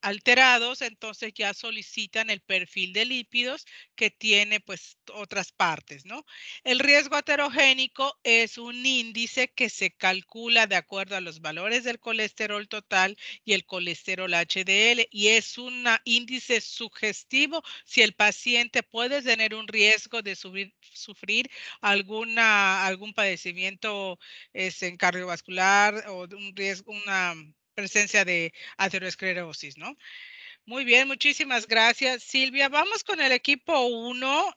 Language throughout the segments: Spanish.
alterados, entonces ya solicitan el perfil de lípidos que tiene pues otras partes, ¿no? El riesgo aterogénico es un índice que se calcula de acuerdo a los valores del colesterol total y el colesterol HDL y es un índice sugestivo si el paciente puede tener un riesgo de sufrir algún padecimiento en cardiovascular o un riesgo, una presencia de aterosclerosis, ¿no? Muy bien, muchísimas gracias, Silvia. Vamos con el equipo 1,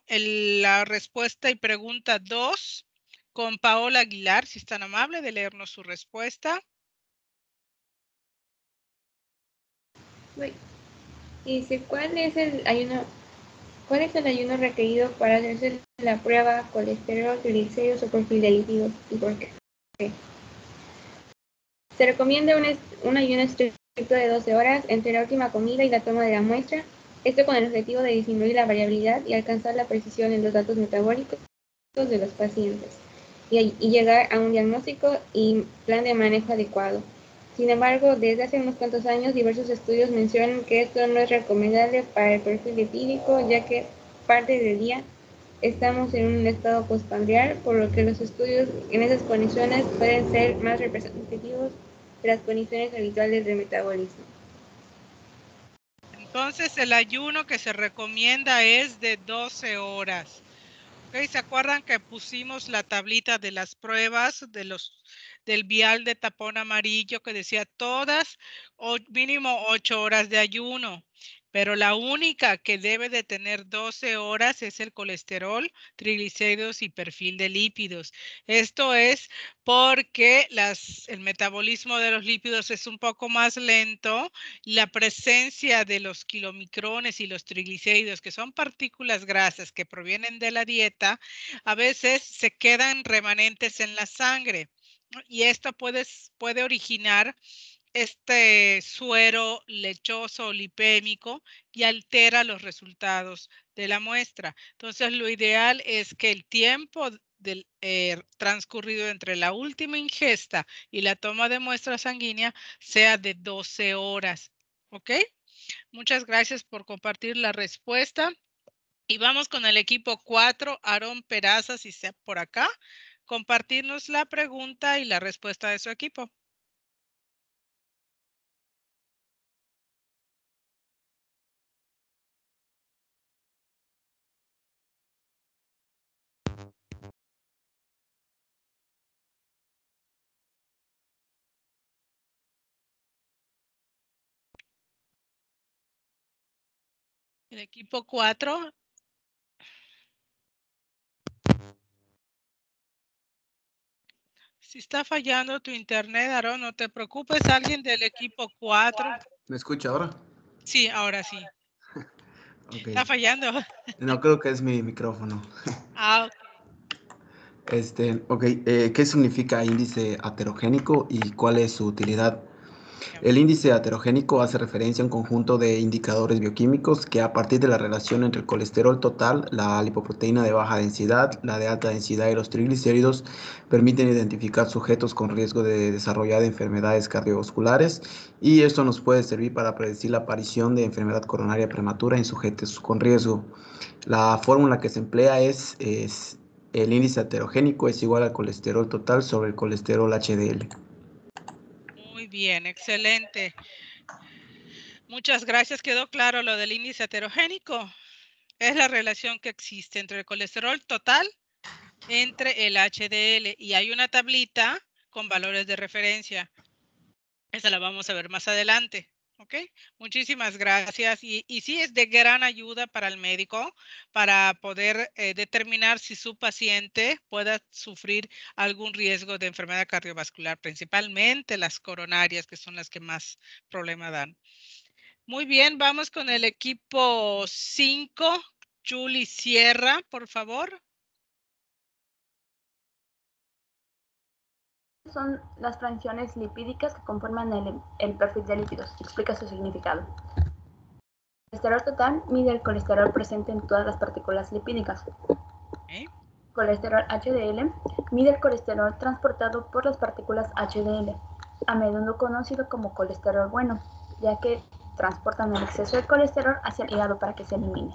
la respuesta y pregunta 2, con Paola Aguilar, si es tan amable de leernos su respuesta. Dice, ¿cuál es el ayuno requerido para hacerse la prueba colesterol, triglicéridos o perfil de lípidos y por qué? Se recomienda un ayuno estricto de 12 horas entre la última comida y la toma de la muestra, esto con el objetivo de disminuir la variabilidad y alcanzar la precisión en los datos metabólicos de los pacientes y llegar a un diagnóstico y plan de manejo adecuado. Sin embargo, desde hace unos cuantos años, diversos estudios mencionan que esto no es recomendable para el perfil lipídico, ya que parte del día estamos en un estado postprandial, por lo que los estudios en esas condiciones pueden ser más representativos de las condiciones habituales de metabolismo. Entonces, el ayuno que se recomienda es de 12 horas. ¿Okay? ¿Se acuerdan que pusimos la tablita de las pruebas del vial de tapón amarillo que decía todas mínimo 8 horas de ayuno? Pero la única que debe de tener 12 horas es el colesterol, triglicéridos y perfil de lípidos. Esto es porque el metabolismo de los lípidos es un poco más lento. La presencia de los kilomicrones y los triglicéridos, que son partículas grasas que provienen de la dieta, a veces se quedan remanentes en la sangre. Y esto puede originar este suero lechoso o lipémico y altera los resultados de la muestra. Entonces, lo ideal es que el tiempo transcurrido entre la última ingesta y la toma de muestra sanguínea sea de 12 horas. ¿Ok? Muchas gracias por compartir la respuesta. Y vamos con el equipo 4, Aarón Peraza, si está por acá, compartirnos la pregunta y la respuesta de su equipo. El equipo 4. Si está fallando tu internet, Aarón, no te preocupes, alguien del equipo 4. ¿Me escucha ahora? Sí, ahora sí. Okay. Está fallando. No, creo que es mi micrófono. Ok. ¿Qué significa índice aterogénico y cuál es su utilidad? El índice aterogénico hace referencia a un conjunto de indicadores bioquímicos que a partir de la relación entre el colesterol total, la lipoproteína de baja densidad, la de alta densidad y los triglicéridos permiten identificar sujetos con riesgo de desarrollar enfermedades cardiovasculares y esto nos puede servir para predecir la aparición de enfermedad coronaria prematura en sujetos con riesgo. La fórmula que se emplea es el índice aterogénico es igual al colesterol total sobre el colesterol HDL. Muy bien, excelente. Muchas gracias. Quedó claro lo del índice aterogénico. Es la relación que existe entre el colesterol total, entre el HDL, y hay una tablita con valores de referencia. Esa la vamos a ver más adelante. ¿Ok? Muchísimas gracias. Y sí es de gran ayuda para el médico para poder determinar si su paciente pueda sufrir algún riesgo de enfermedad cardiovascular, principalmente las coronarias, que son las que más problema dan. Muy bien, vamos con el equipo 5. Julie Sierra, por favor. Son las fracciones lipídicas que conforman el perfil de lípidos. Explica su significado. El colesterol total mide el colesterol presente en todas las partículas lipídicas. Colesterol HDL mide el colesterol transportado por las partículas HDL, a menudo conocido como colesterol bueno, ya que transportan el exceso de colesterol hacia el hígado para que se elimine.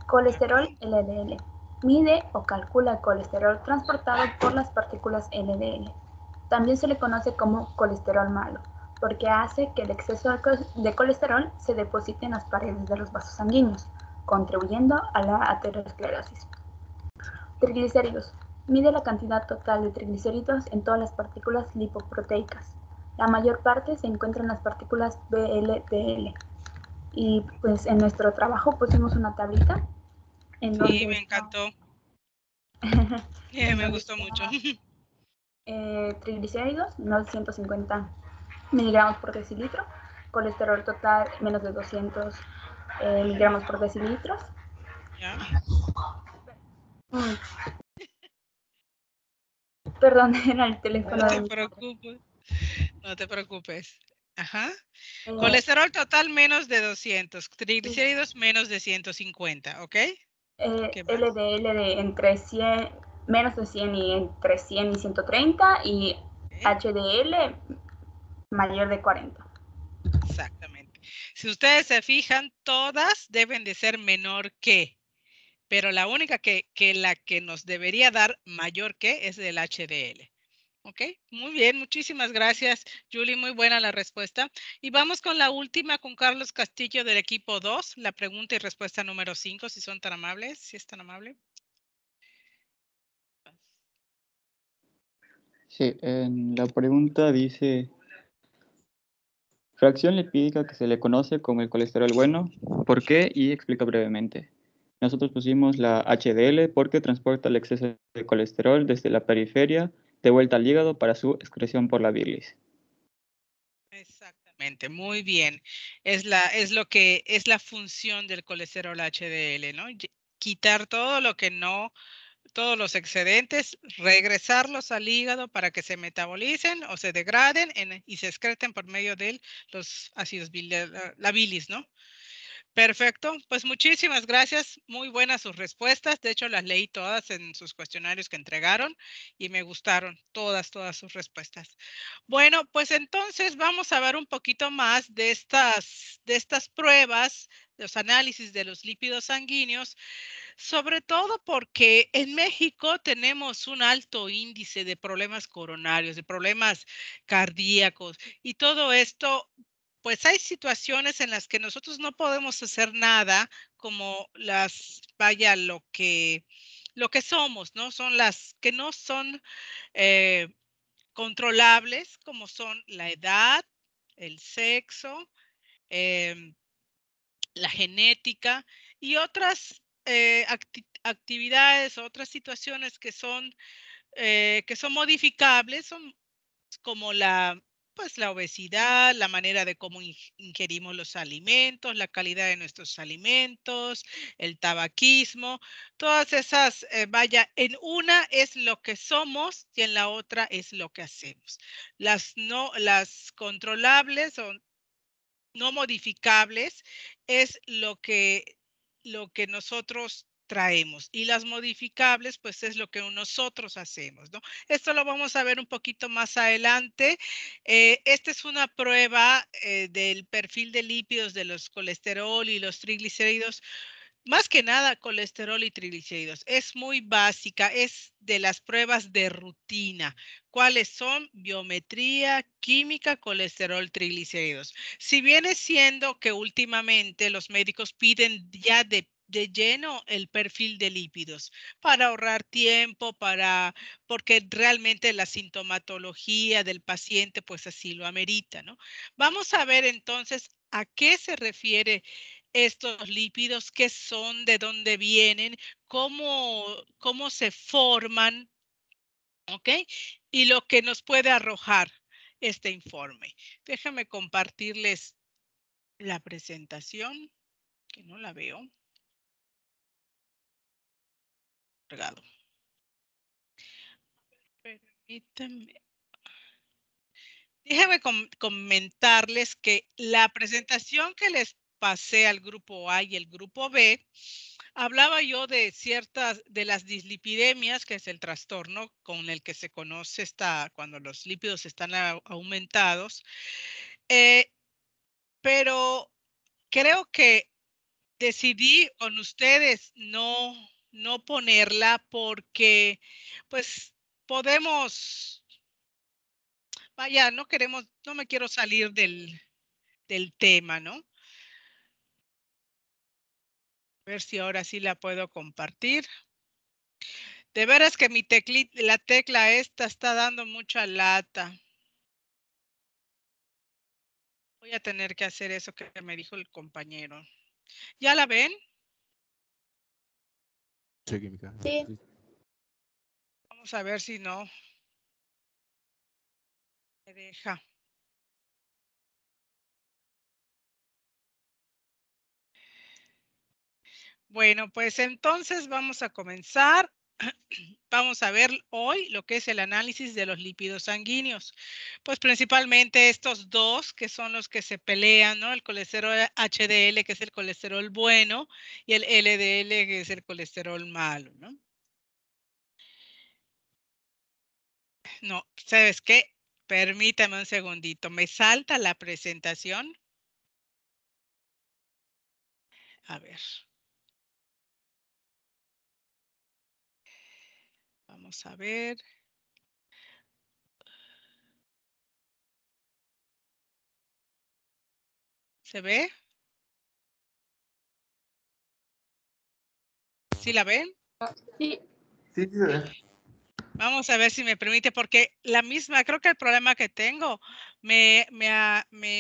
Colesterol LDL. Mide o calcula el colesterol transportado por las partículas LDL. También se le conoce como colesterol malo, porque hace que el exceso de colesterol se deposite en las paredes de los vasos sanguíneos, contribuyendo a la aterosclerosis. Triglicéridos. Mide la cantidad total de triglicéridos en todas las partículas lipoproteicas. La mayor parte se encuentra en las partículas VLDL. Y pues en nuestro trabajo pusimos una tablita en donde... Sí, me encantó. Me gustó mucho. Triglicéridos, menos de 150 miligramos por decilitro. Colesterol total, menos de 200 miligramos por decilitro. ¿Ya? Perdón, era el teléfono. No te preocupes. No te preocupes. Ajá. Colesterol total menos de 200. Triglicéridos menos de 150, ¿ok? LDL de entre 100, menos de 100 y entre 100 y 130 y HDL mayor de 40. Exactamente. Si ustedes se fijan, todas deben de ser menor que, pero la única que la que nos debería dar mayor que es el HDL. Ok, muy bien, muchísimas gracias, Julie, muy buena la respuesta. Y vamos con la última, con Carlos Castillo del equipo 2, la pregunta y respuesta número 5, si son tan amables, si es tan amable. Sí, en la pregunta dice, fracción lipídica que se le conoce como el colesterol bueno, ¿por qué? Y explica brevemente. Nosotros pusimos la HDL porque transporta el exceso de colesterol desde la periferia de vuelta al hígado para su excreción por la bilis. Exactamente, muy bien. Es la función del colesterol HDL, ¿no? Quitar todo lo que no, todos los excedentes, regresarlos al hígado para que se metabolicen o se degraden y se excreten por medio de los ácidos la bilis, ¿no? Perfecto, pues muchísimas gracias, muy buenas sus respuestas, de hecho las leí todas en sus cuestionarios que entregaron y me gustaron todas sus respuestas. Bueno, pues entonces vamos a ver un poquito más de estas pruebas, los análisis de los lípidos sanguíneos, sobre todo porque en México tenemos un alto índice de problemas coronarios, de problemas cardíacos y todo esto. Pues hay situaciones en las que nosotros no podemos hacer nada como lo que somos, ¿no? Son las que no son controlables, como son la edad, el sexo, la genética y otras actividades, otras situaciones que son modificables, son como pues la obesidad, la manera de cómo ingerimos los alimentos, la calidad de nuestros alimentos, el tabaquismo, todas esas, en una es lo que somos y en la otra es lo que hacemos. Las controlables o no modificables es lo que nosotros traemos y las modificables pues es lo que nosotros hacemos, ¿no? Esto lo vamos a ver un poquito más adelante. Esta es una prueba del perfil de lípidos de los colesterol y los triglicéridos. Más que nada, colesterol y triglicéridos. Es muy básica, es de las pruebas de rutina. ¿Cuáles son? Biometría, química, colesterol, triglicéridos. Si viene siendo que últimamente los médicos piden ya de lleno el perfil de lípidos para ahorrar tiempo, porque realmente la sintomatología del paciente pues así lo amerita, ¿no? Vamos a ver entonces a qué se refiere estos lípidos, qué son, de dónde vienen, cómo se forman, ¿ok? Y lo que nos puede arrojar este informe. Déjame compartirles la presentación, que no la veo. Cargado. Permítanme. Déjame comentarles que la presentación que les pasé al grupo A y el grupo B, hablaba yo de de las dislipidemias, que es el trastorno con el que se conoce cuando los lípidos están aumentados, pero creo que decidí con ustedes no ponerla porque pues podemos, vaya, no me quiero salir del tema, ¿no? A ver si ahora sí la puedo compartir. De veras que la tecla esta está dando mucha lata. Voy a tener que hacer eso que me dijo el compañero. ¿Ya la ven? Sí, química. Sí. Vamos a ver si no me deja. Bueno, pues entonces vamos a comenzar. Vamos a ver hoy lo que es el análisis de los lípidos sanguíneos. Pues principalmente estos dos que son los que se pelean, ¿no? El colesterol HDL, que es el colesterol bueno, y el LDL, que es el colesterol malo, ¿no? No, ¿sabes qué? Permítame un segundito. Me salta la presentación. A ver. Vamos a ver. ¿Se ve? ¿Sí la ven? Sí. Sí, sí se ve. Vamos a ver si me permite, porque la misma, creo que el problema que tengo me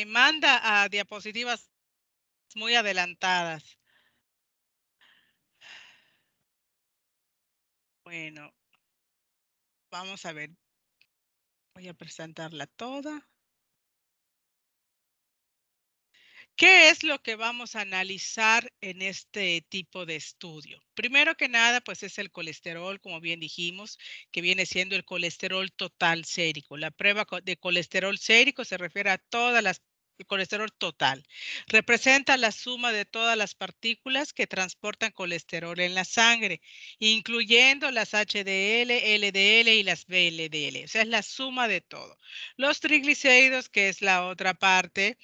manda a diapositivas muy adelantadas. Bueno, vamos a ver. Voy a presentarla toda. ¿Qué es lo que vamos a analizar en este tipo de estudio? Primero que nada, pues es el colesterol, como bien dijimos, que viene siendo el colesterol total sérico. La prueba de colesterol sérico se refiere a el colesterol total. Representa la suma de todas las partículas que transportan colesterol en la sangre, incluyendo las HDL, LDL y las VLDL. O sea, es la suma de todo. Los triglicéridos, que es la otra parte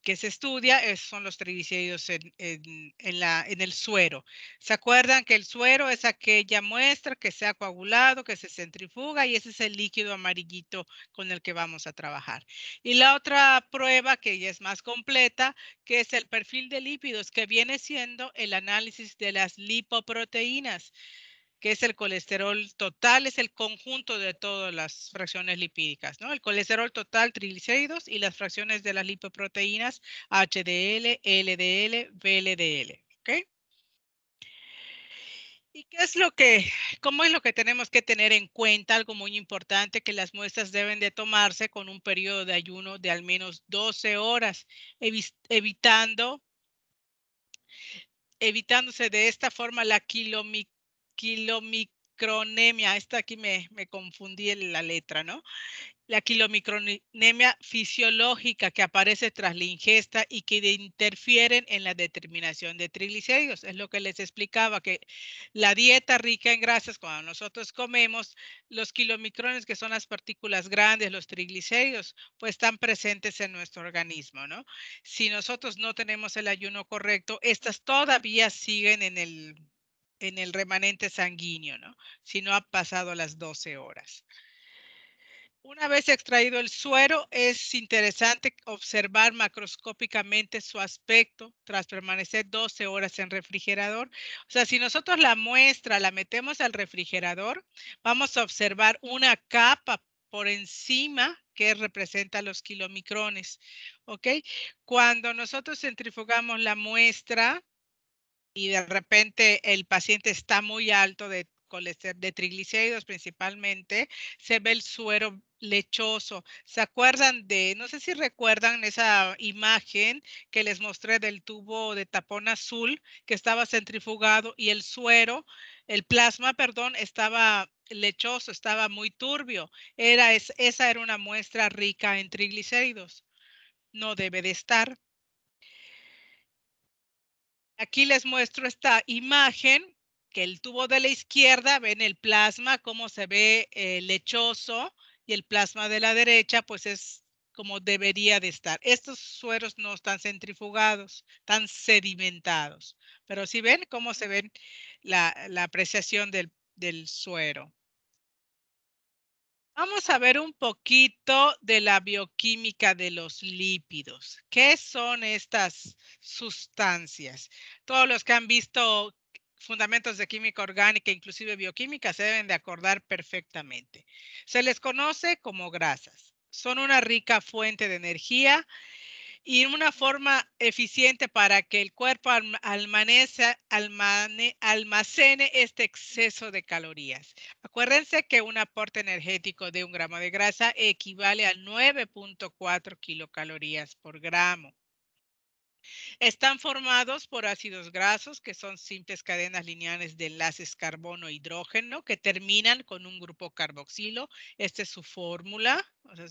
que se estudia son los triglicéridos en el suero. ¿Se acuerdan que el suero es aquella muestra que se ha coagulado, que se centrifuga y ese es el líquido amarillito con el que vamos a trabajar? Y la otra prueba que ya es más completa, que es el perfil de lípidos, que viene siendo el análisis de las lipoproteínas, que es el colesterol total, es el conjunto de todas las fracciones lipídicas, ¿no? El colesterol total, triglicéridos y las fracciones de las lipoproteínas HDL, LDL, VLDL, ¿ok? ¿Y cómo es lo que tenemos que tener en cuenta? Algo muy importante, que las muestras deben de tomarse con un periodo de ayuno de al menos 12 horas, evitándose de esta forma la kilomicronemia. Esta aquí me confundí en la letra, ¿no? La kilomicronemia fisiológica que aparece tras la ingesta y que interfieren en la determinación de triglicéridos. Es lo que les explicaba, que la dieta rica en grasas, cuando nosotros comemos, los kilomicrones, que son las partículas grandes, los triglicéridos, pues están presentes en nuestro organismo, ¿no? Si nosotros no tenemos el ayuno correcto, estas todavía siguen en el remanente sanguíneo, ¿no? Si no ha pasado las 12 horas. Una vez extraído el suero, es interesante observar macroscópicamente su aspecto tras permanecer 12 horas en refrigerador. O sea, si nosotros la muestra la metemos al refrigerador, vamos a observar una capa por encima que representa los kilomicrones, ¿ok? Cuando nosotros centrifugamos la muestra y de repente el paciente está muy alto de triglicéridos principalmente, se ve el suero lechoso. ¿Se acuerdan no sé si recuerdan esa imagen que les mostré del tubo de tapón azul que estaba centrifugado y el plasma, perdón, estaba lechoso, estaba muy turbio? Esa era una muestra rica en triglicéridos. No debe de estar. Aquí les muestro esta imagen, que el tubo de la izquierda, ven el plasma, cómo se ve lechoso, y el plasma de la derecha, pues es como debería de estar. Estos sueros no están centrifugados, están sedimentados. Pero si ven cómo se ven la apreciación del suero. Vamos a ver un poquito de la bioquímica de los lípidos. ¿Qué son estas sustancias? Todos los que han visto fundamentos de química orgánica, inclusive bioquímica, se deben de acordar perfectamente. Se les conoce como grasas. Son una rica fuente de energía y una forma eficiente para que el cuerpo almacene este exceso de calorías. Acuérdense que un aporte energético de 1 gramo de grasa equivale a 9.4 kilocalorías por gramo. Están formados por ácidos grasos, que son simples cadenas lineales de enlaces carbono-hidrógeno que terminan con un grupo carboxilo. Esta es su fórmula, o sea,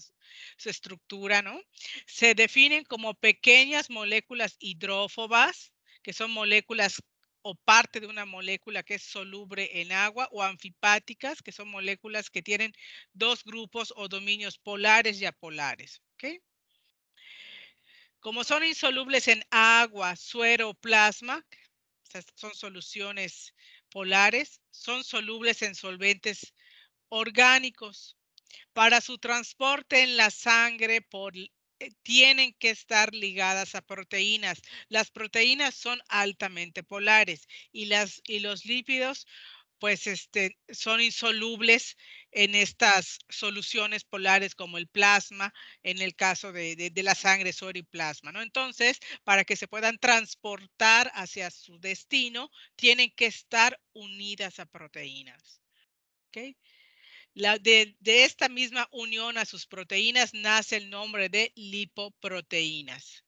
su estructura, ¿no? Se definen como pequeñas moléculas hidrófobas, que son moléculas o parte de una molécula que es soluble en agua, o anfipáticas, que son moléculas que tienen 2 grupos o dominios polares y apolares, ¿ok? Como son insolubles en agua, suero o plasma, son soluciones polares, son solubles en solventes orgánicos. Para su transporte en la sangre tienen que estar ligadas a proteínas. Las proteínas son altamente polares y los lípidos pues son insolubles en estas soluciones polares como el plasma, en el caso de la sangre, suero y plasma, ¿no? Entonces, para que se puedan transportar hacia su destino, tienen que estar unidas a proteínas, ¿ok? De esta misma unión a sus proteínas nace el nombre de lipoproteínas.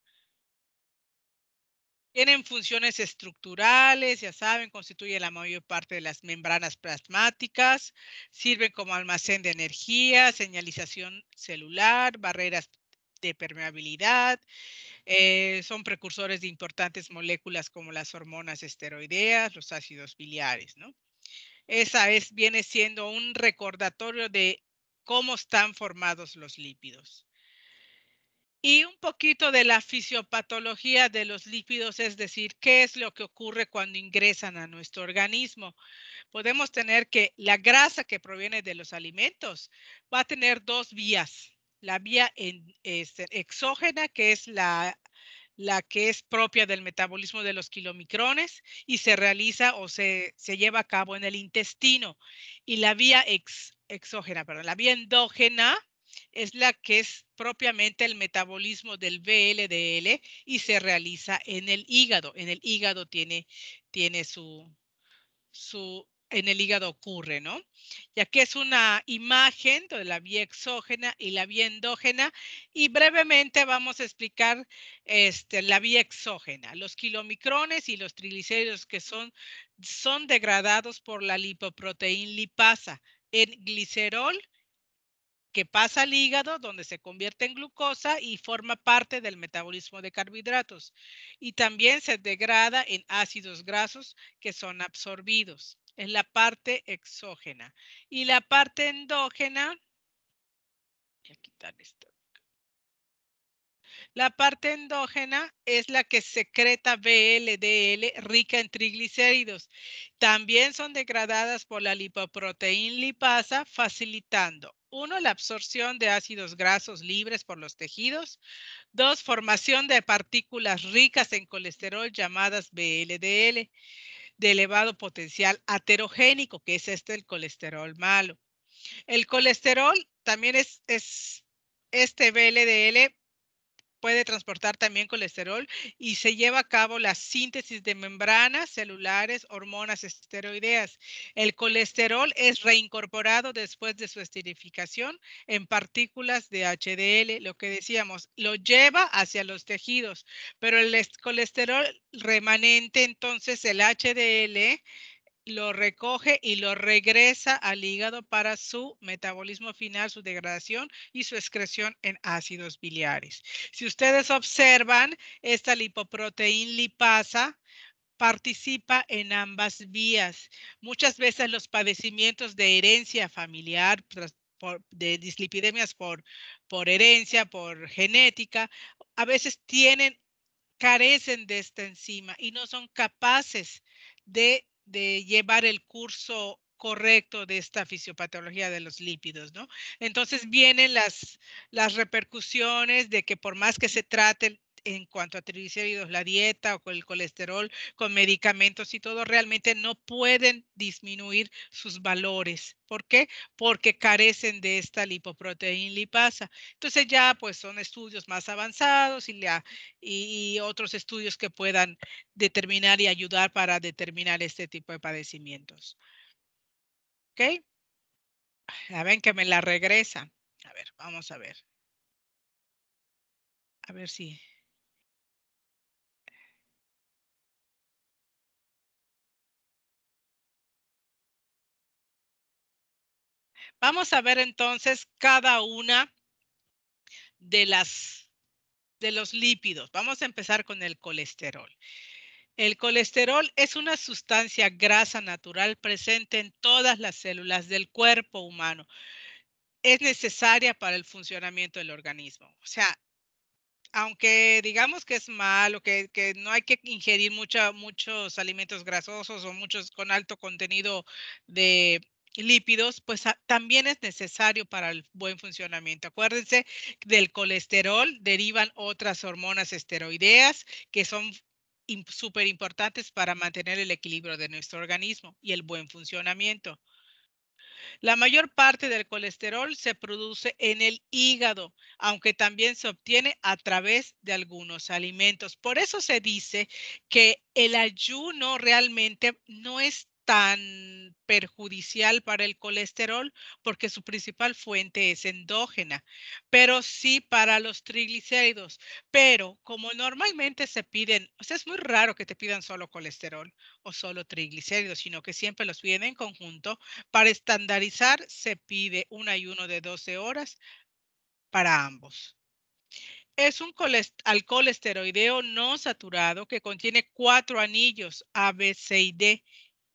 Tienen funciones estructurales, ya saben, constituyen la mayor parte de las membranas plasmáticas, sirven como almacén de energía, señalización celular, barreras de permeabilidad, son precursores de importantes moléculas como las hormonas esteroideas, los ácidos biliares, ¿no? Viene siendo un recordatorio de cómo están formados los lípidos. Y un poquito de la fisiopatología de los lípidos, es decir, qué es lo que ocurre cuando ingresan a nuestro organismo. Podemos tener que la grasa que proviene de los alimentos va a tener 2 vías. La vía exógena, que es la que es propia del metabolismo de los kilomicrones y se realiza o se lleva a cabo en el intestino. Y la vía exógena, perdón, la vía endógena es la que es propiamente el metabolismo del VLDL y se realiza en el hígado. En el hígado tiene en el hígado ocurre, ¿no? Ya que es una imagen de la vía exógena y la vía endógena, y brevemente vamos a explicar la vía exógena. Los kilomicrones y los triglicéridos que son degradados por la lipoproteína lipasa en glicerol, que pasa al hígado, donde se convierte en glucosa y forma parte del metabolismo de carbohidratos. Y también se degrada en ácidos grasos que son absorbidos. Es la parte exógena. Y la parte endógena, voy a quitar esto. La parte endógena es la que secreta VLDL rica en triglicéridos. También son degradadas por la lipoproteína lipasa, facilitando 1, la absorción de ácidos grasos libres por los tejidos. 2, formación de partículas ricas en colesterol llamadas VLDL, de elevado potencial aterogénico, que es el colesterol malo. El colesterol también este VLDL puede transportar también colesterol y se lleva a cabo la síntesis de membranas celulares, hormonas esteroideas. El colesterol es reincorporado después de su esterificación en partículas de HDL, lo que decíamos, lo lleva hacia los tejidos, pero el colesterol remanente, entonces el HDL, lo recoge y lo regresa al hígado para su metabolismo final, su degradación y su excreción en ácidos biliares. Si ustedes observan, esta lipoproteína lipasa participa en ambas vías. Muchas veces los padecimientos de herencia familiar de dislipidemias por herencia, por genética, a veces carecen de esta enzima y no son capaces de llevar el curso correcto de esta fisiopatología de los lípidos, ¿no? Entonces vienen las repercusiones de que por más que se trate en cuanto a triglicéridos, la dieta o con el colesterol, con medicamentos y todo, realmente no pueden disminuir sus valores. ¿Por qué? Porque carecen de esta lipoproteína lipasa. Entonces ya pues son estudios más avanzados y otros estudios que puedan determinar y ayudar para determinar este tipo de padecimientos. ¿Ok? Ya ven que me la regresa. A ver, vamos a ver. A ver si... Vamos a ver entonces cada una de los lípidos. Vamos a empezar con el colesterol. El colesterol es una sustancia grasa natural presente en todas las células del cuerpo humano. Es necesaria para el funcionamiento del organismo. O sea, aunque digamos que es malo, que no hay que ingerir muchos alimentos grasosos o muchos con alto contenido de lípidos, pues también es necesario para el buen funcionamiento. Acuérdense, del colesterol derivan otras hormonas esteroideas que son súper importantes para mantener el equilibrio de nuestro organismo y el buen funcionamiento. La mayor parte del colesterol se produce en el hígado, aunque también se obtiene a través de algunos alimentos. Por eso se dice que el ayuno realmente no es tan perjudicial para el colesterol porque su principal fuente es endógena, pero sí para los triglicéridos. Pero como normalmente se piden, o sea, es muy raro que te pidan solo colesterol o solo triglicéridos, sino que siempre los piden en conjunto. Para estandarizar, se pide un ayuno de 12 horas para ambos. Es un alcohol esteroideo no saturado que contiene 4 anillos A, B, C y D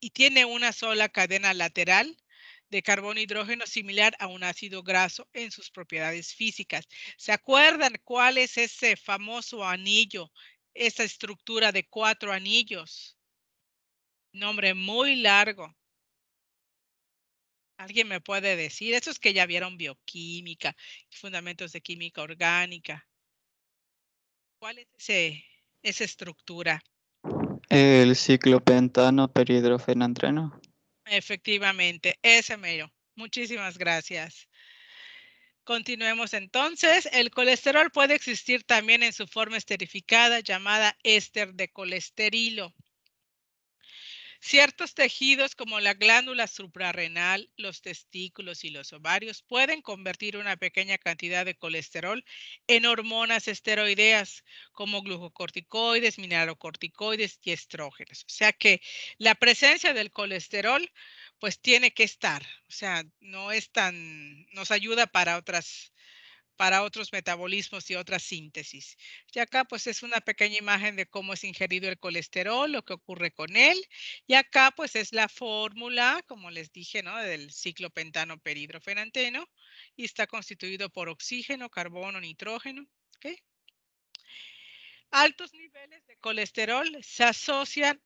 y tiene una sola cadena lateral de carbono e hidrógeno similar a un ácido graso en sus propiedades físicas. ¿Se acuerdan cuál es ese famoso anillo, esa estructura de 4 anillos? Nombre muy largo. ¿Alguien me puede decir? Esos que ya vieron bioquímica, fundamentos de química orgánica. ¿Cuál es esa estructura? El ciclopentano perhidrofenantreno. Efectivamente, ese mero. Muchísimas gracias. Continuemos entonces. El colesterol puede existir también en su forma esterificada llamada éster de colesterilo. Ciertos tejidos como la glándula suprarrenal, los testículos y los ovarios pueden convertir una pequeña cantidad de colesterol en hormonas esteroideas como glucocorticoides, mineralocorticoides y estrógenos. O sea que la presencia del colesterol pues tiene que estar, o sea, nos ayuda para otros metabolismos y otras síntesis. Y acá pues es una pequeña imagen de cómo es ingerido el colesterol, lo que ocurre con él. Y acá pues es la fórmula, como les dije, ¿no? Del ciclopentano perhidrofenanteno y está constituido por oxígeno, carbono, nitrógeno. ¿Okay? Altos niveles de colesterol se asocian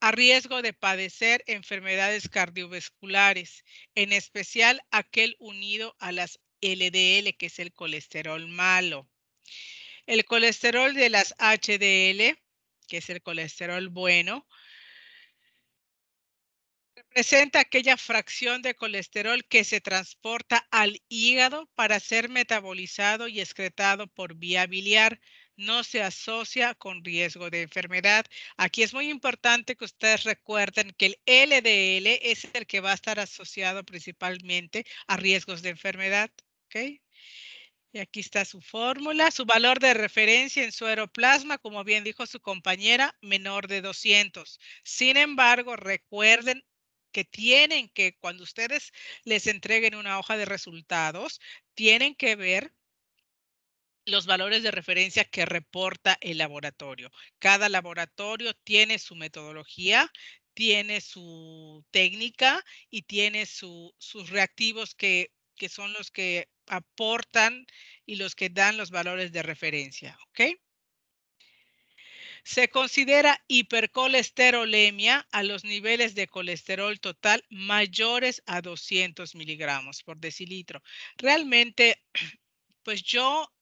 a riesgo de padecer enfermedades cardiovasculares, en especial aquel unido a las LDL, que es el colesterol malo. El colesterol de las HDL, que es el colesterol bueno, representa aquella fracción de colesterol que se transporta al hígado para ser metabolizado y excretado por vía biliar. No se asocia con riesgo de enfermedad. Aquí es muy importante que ustedes recuerden que el LDL es el que va a estar asociado principalmente a riesgos de enfermedad. ¿Okay? Y aquí está su fórmula, su valor de referencia en sueroplasma, como bien dijo su compañera, menor de 200. Sin embargo, recuerden que tienen que, cuando ustedes les entreguen una hoja de resultados, tienen que ver los valores de referencia que reporta el laboratorio. Cada laboratorio tiene su metodología, tiene su técnica y tiene sus reactivos que que son los que aportan y los que dan los valores de referencia, ¿ok? Se considera hipercolesterolemia a los niveles de colesterol total mayores a 200 miligramos por decilitro. Realmente, pues yo,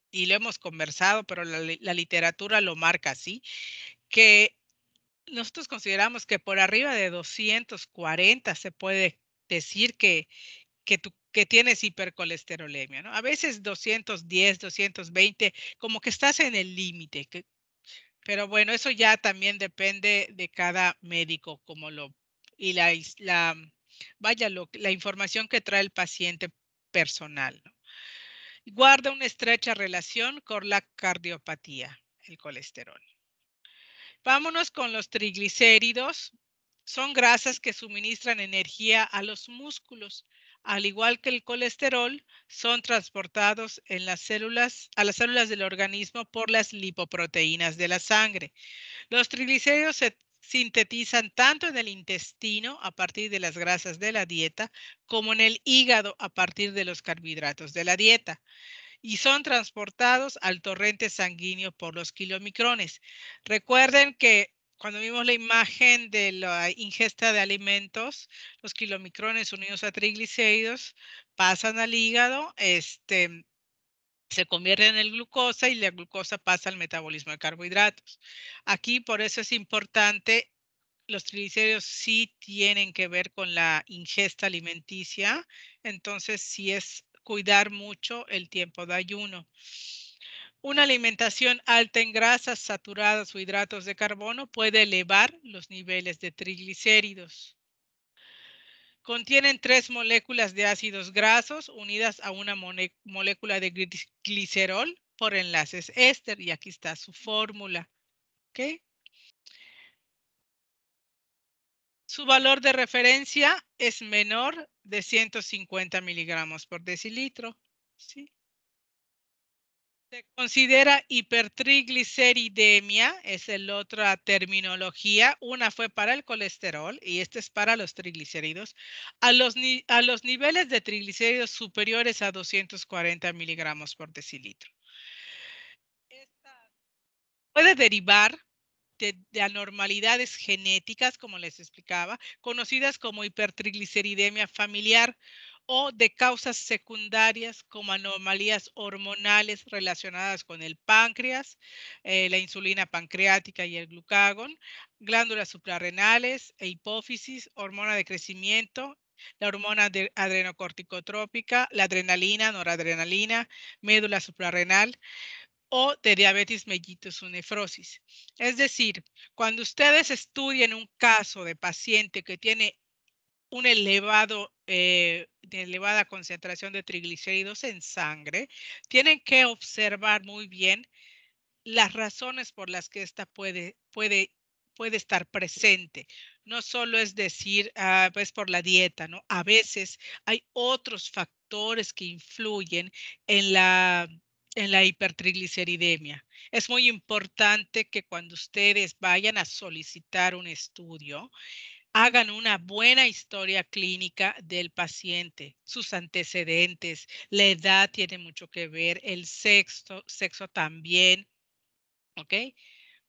y lo hemos conversado, pero la literatura lo marca así, que nosotros consideramos que por arriba de 240 se puede decir que tienes hipercolesterolemia, ¿no? A veces 210, 220, como que estás en el límite, pero bueno, eso ya también depende de cada médico, y la información que trae el paciente personal, ¿no? Guarda una estrecha relación con la cardiopatía, el colesterol. Vámonos con los triglicéridos. Son grasas que suministran energía a los músculos. Al igual que el colesterol, son transportados a las células del organismo por las lipoproteínas de la sangre. Los triglicéridos se sintetizan tanto en el intestino a partir de las grasas de la dieta como en el hígado a partir de los carbohidratos de la dieta y son transportados al torrente sanguíneo por los kilomicrones. Recuerden que cuando vimos la imagen de la ingesta de alimentos, los kilomicrones unidos a triglicéridos pasan al hígado, se convierten en glucosa y la glucosa pasa al metabolismo de carbohidratos. Aquí por eso es importante, los triglicéridos sí tienen que ver con la ingesta alimenticia, entonces sí es cuidar mucho el tiempo de ayuno. Una alimentación alta en grasas saturadas o hidratos de carbono puede elevar los niveles de triglicéridos. Contienen 3 moléculas de ácidos grasos unidas a una molécula de glicerol por enlaces éster y aquí está su fórmula. ¿Okay? Su valor de referencia es menor de 150 miligramos por decilitro. ¿Sí? Se considera hipertrigliceridemia, es la otra terminología. Una fue para el colesterol y esta es para los triglicéridos. A los niveles de triglicéridos superiores a 240 miligramos por decilitro. Esta puede derivar de anormalidades genéticas, como les explicaba, conocidas como hipertrigliceridemia familiar o de causas secundarias como anomalías hormonales relacionadas con el páncreas, la insulina pancreática y el glucagón, glándulas suprarrenales e hipófisis, hormona de crecimiento, la hormona adrenocorticotrópica, la adrenalina, noradrenalina, médula suprarrenal, o de diabetes mellitus o nefrosis. Es decir, cuando ustedes estudien un caso de paciente que tiene un de elevada concentración de triglicéridos en sangre, tienen que observar muy bien las razones por las que esta puede estar presente. No solo es decir, pues por la dieta, ¿no? A veces hay otros factores que influyen en la hipertrigliceridemia. Es muy importante que cuando ustedes vayan a solicitar un estudio, hagan una buena historia clínica del paciente, sus antecedentes, la edad tiene mucho que ver, el sexo también, ¿ok?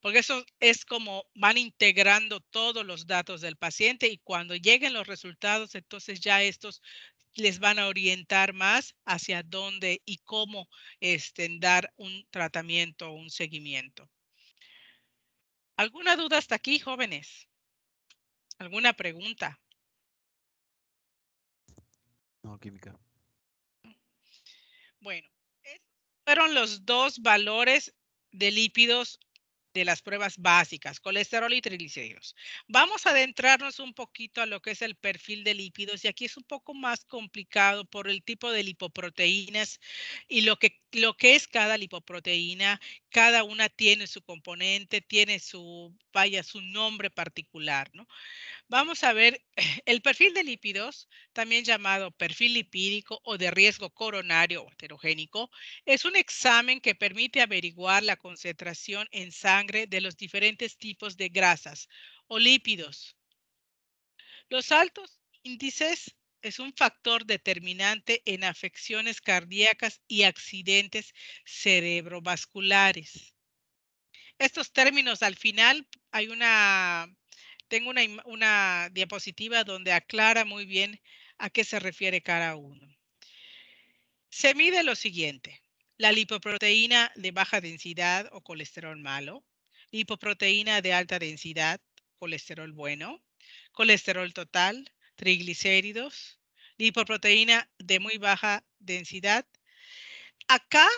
Porque eso es como van integrando todos los datos del paciente y cuando lleguen los resultados, entonces ya estos les van a orientar más hacia dónde y cómo dar un tratamiento o un seguimiento. ¿Alguna duda hasta aquí, jóvenes? ¿Alguna pregunta? No, química. Bueno, esos fueron los 2 valores de lípidos de las pruebas básicas, colesterol y triglicéridos. Vamos a adentrarnos un poquito a lo que es el perfil de lípidos y aquí es un poco más complicado por el tipo de lipoproteínas y lo que es cada lipoproteína. Cada una tiene su componente, tiene su nombre particular, ¿no? Vamos a ver el perfil de lípidos, también llamado perfil lipídico o de riesgo coronario o heterogénico, es un examen que permite averiguar la concentración en sangre de los diferentes tipos de grasas o lípidos. Los altos índices es un factor determinante en afecciones cardíacas y accidentes cerebrovasculares. Estos términos al final hay tengo una diapositiva donde aclara muy bien a qué se refiere cada uno. Se mide lo siguiente: la lipoproteína de baja densidad o colesterol malo, lipoproteína de alta densidad, colesterol bueno, colesterol total, triglicéridos, lipoproteína de muy baja densidad. Acá,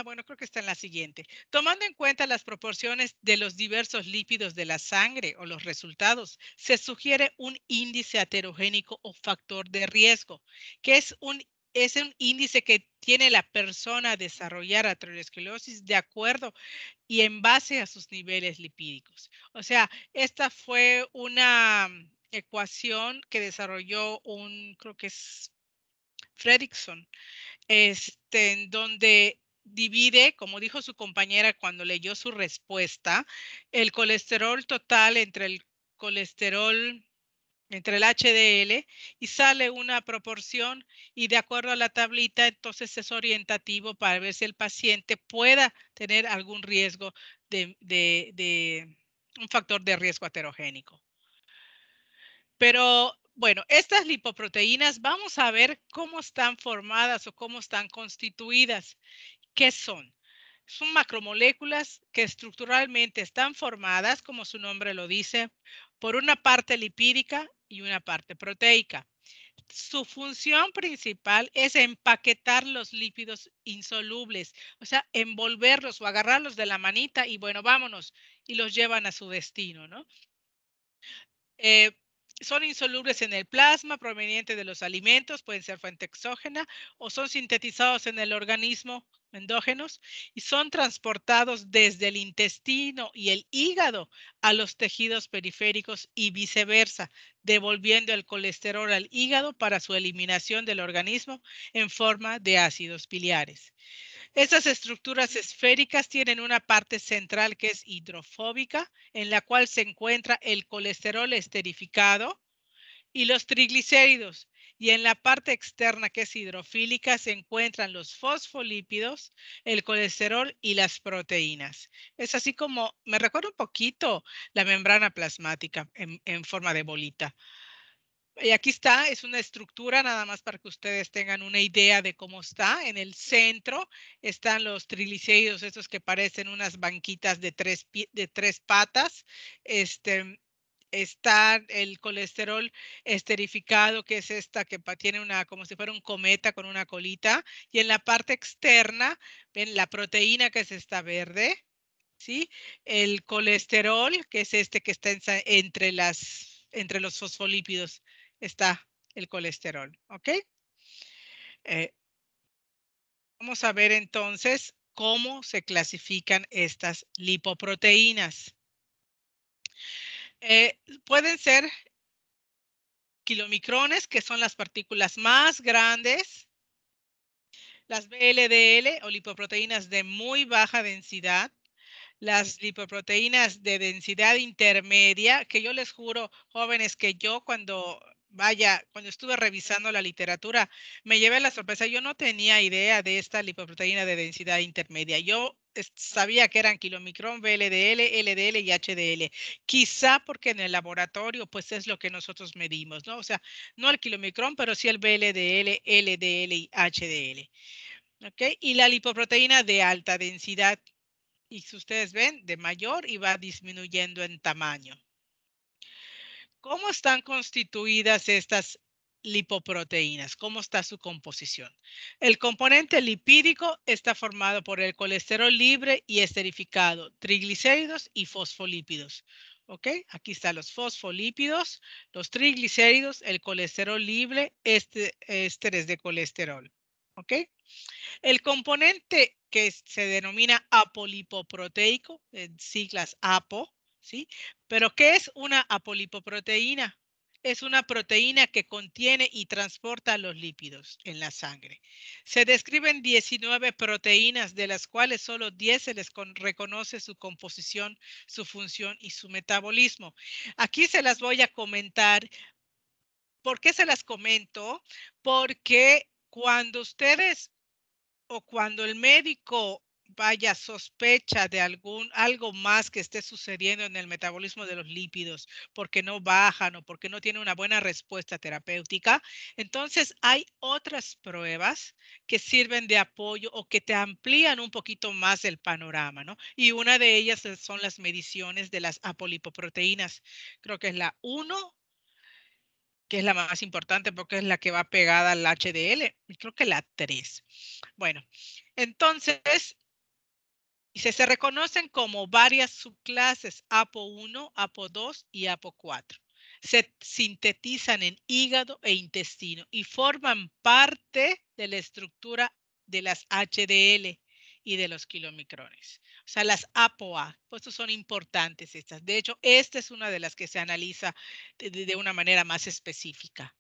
bueno, creo que está en la siguiente. Tomando en cuenta las proporciones de los diversos lípidos de la sangre o los resultados, se sugiere un índice aterogénico o factor de riesgo, que es un índice que tiene la persona a desarrollar aterosclerosis de acuerdo y en base a sus niveles lipídicos. O sea, esta fue una ecuación que desarrolló creo que es Fredrickson, en donde divide, como dijo su compañera cuando leyó su respuesta, el colesterol total entre el colesterol, entre el HDL, y sale una proporción, y de acuerdo a la tablita, entonces es orientativo para ver si el paciente pueda tener algún riesgo de un factor de riesgo aterogénico. Pero bueno, estas lipoproteínas, vamos a ver cómo están formadas o cómo están constituidas. ¿Qué son? Son macromoléculas que estructuralmente están formadas, como su nombre lo dice, por una parte lipídica y una parte proteica. Su función principal es empaquetar los lípidos insolubles, o sea, envolverlos o agarrarlos de la manita y bueno, vámonos, y los llevan a su destino, ¿no? Son insolubles en el plasma proveniente de los alimentos, pueden ser fuente exógena o son sintetizados en el organismo endógenos y son transportados desde el intestino y el hígado a los tejidos periféricos y viceversa, devolviendo el colesterol al hígado para su eliminación del organismo en forma de ácidos biliares. Estas estructuras esféricas tienen una parte central que es hidrofóbica, en la cual se encuentra el colesterol esterificado y los triglicéridos. Y en la parte externa, que es hidrofílica, se encuentran los fosfolípidos, el colesterol y las proteínas. Es así como, me recuerda un poquito la membrana plasmática en forma de bolita. Y aquí está, es una estructura nada más para que ustedes tengan una idea de cómo está. En el centro están los triglicéridos, estos que parecen unas banquitas de tres patas. Está el colesterol esterificado, que es esta que tiene como si fuera un cometa con una colita. Y en la parte externa, ven la proteína, que es esta verde, ¿sí? El colesterol, que es este que está entre los fosfolípidos, está el colesterol, ¿ok? Vamos a ver entonces cómo se clasifican estas lipoproteínas. Pueden ser kilomicrones, que son las partículas más grandes, las VLDL o lipoproteínas de muy baja densidad, las lipoproteínas de densidad intermedia, que yo les juro, jóvenes, que yo cuando estuve revisando la literatura, me llevé la sorpresa. Yo no tenía idea de esta lipoproteína de densidad intermedia. Yo sabía que eran kilomicrón, VLDL, LDL y HDL. Quizá porque en el laboratorio, pues es lo que nosotros medimos, ¿no? O sea, no el kilomicrón, pero sí el VLDL, LDL y HDL. ¿Ok? Y la lipoproteína de alta densidad, y si ustedes ven, de mayor y va disminuyendo en tamaño. ¿Cómo están constituidas estas lipoproteínas? ¿Cómo está su composición? El componente lipídico está formado por el colesterol libre y esterificado, triglicéridos y fosfolípidos. ¿Ok? Aquí están los fosfolípidos, los triglicéridos, el colesterol libre, ésteres de colesterol. ¿Ok? El componente que se denomina apolipoproteico, en siglas APO, ¿sí? Pero ¿qué es una apolipoproteína? Es una proteína que contiene y transporta los lípidos en la sangre. Se describen 19 proteínas, de las cuales solo 10 se les reconoce su composición, su función y su metabolismo. Aquí se las voy a comentar ¿Por qué se las comento? Porque cuando ustedes o cuando el médico vaya sospecha de algo más que esté sucediendo en el metabolismo de los lípidos, porque no bajan o porque no tiene una buena respuesta terapéutica, entonces hay otras pruebas que sirven de apoyo o que te amplían un poquito más el panorama, ¿no? Y una de ellas son las mediciones de las apolipoproteínas. Creo que es la 1, que es la más importante porque es la que va pegada al HDL, y creo que la 3. Bueno, entonces, se reconocen como varias subclases, APO1, APO2 y APO4. Se sintetizan en hígado e intestino y forman parte de la estructura de las HDL y de los kilomicrones. O sea, las APOA, pues son importantes estas. De hecho, esta es una de las que se analiza de una manera más específica.